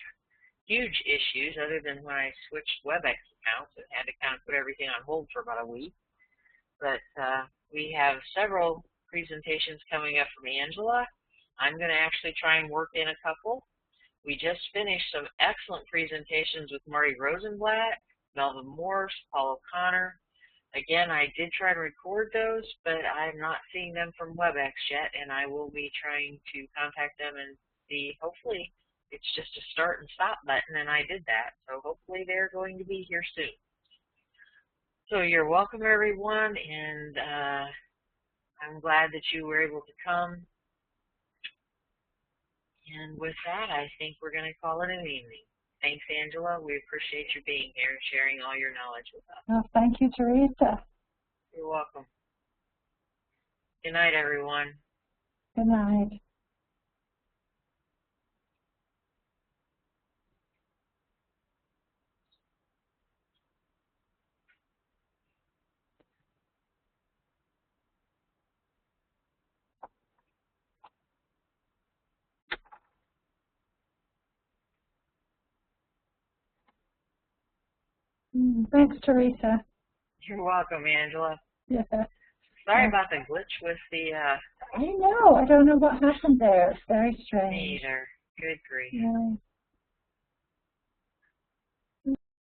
issues other than when I switched WebEx accounts and had to kind of put everything on hold for about a week. But we have several presentations coming up from Angela. I'm going to actually try and work in a couple. We just finished some excellent presentations with Marty Rosenblatt, Melvin Morse, Paul O'Connor. Again, I did try to record those, but I'm not seeing them from WebEx yet, and I will be trying to contact them and see. Hopefully, it's just a start and stop button, and I did that. So hopefully they're going to be here soon. So you're welcome, everyone, and I'm glad that you were able to come. And with that, I think we're going to call it an evening. Thanks, Angela. We appreciate you being here and sharing all your knowledge with us. Oh, thank you, Teresa. You're welcome. Good night, everyone. Good night. Thanks, Teresa. You're welcome, Angela. Yeah. Sorry about the glitch with the... I know. I don't know what happened there. It's very strange. Me either. Good grief. Yeah.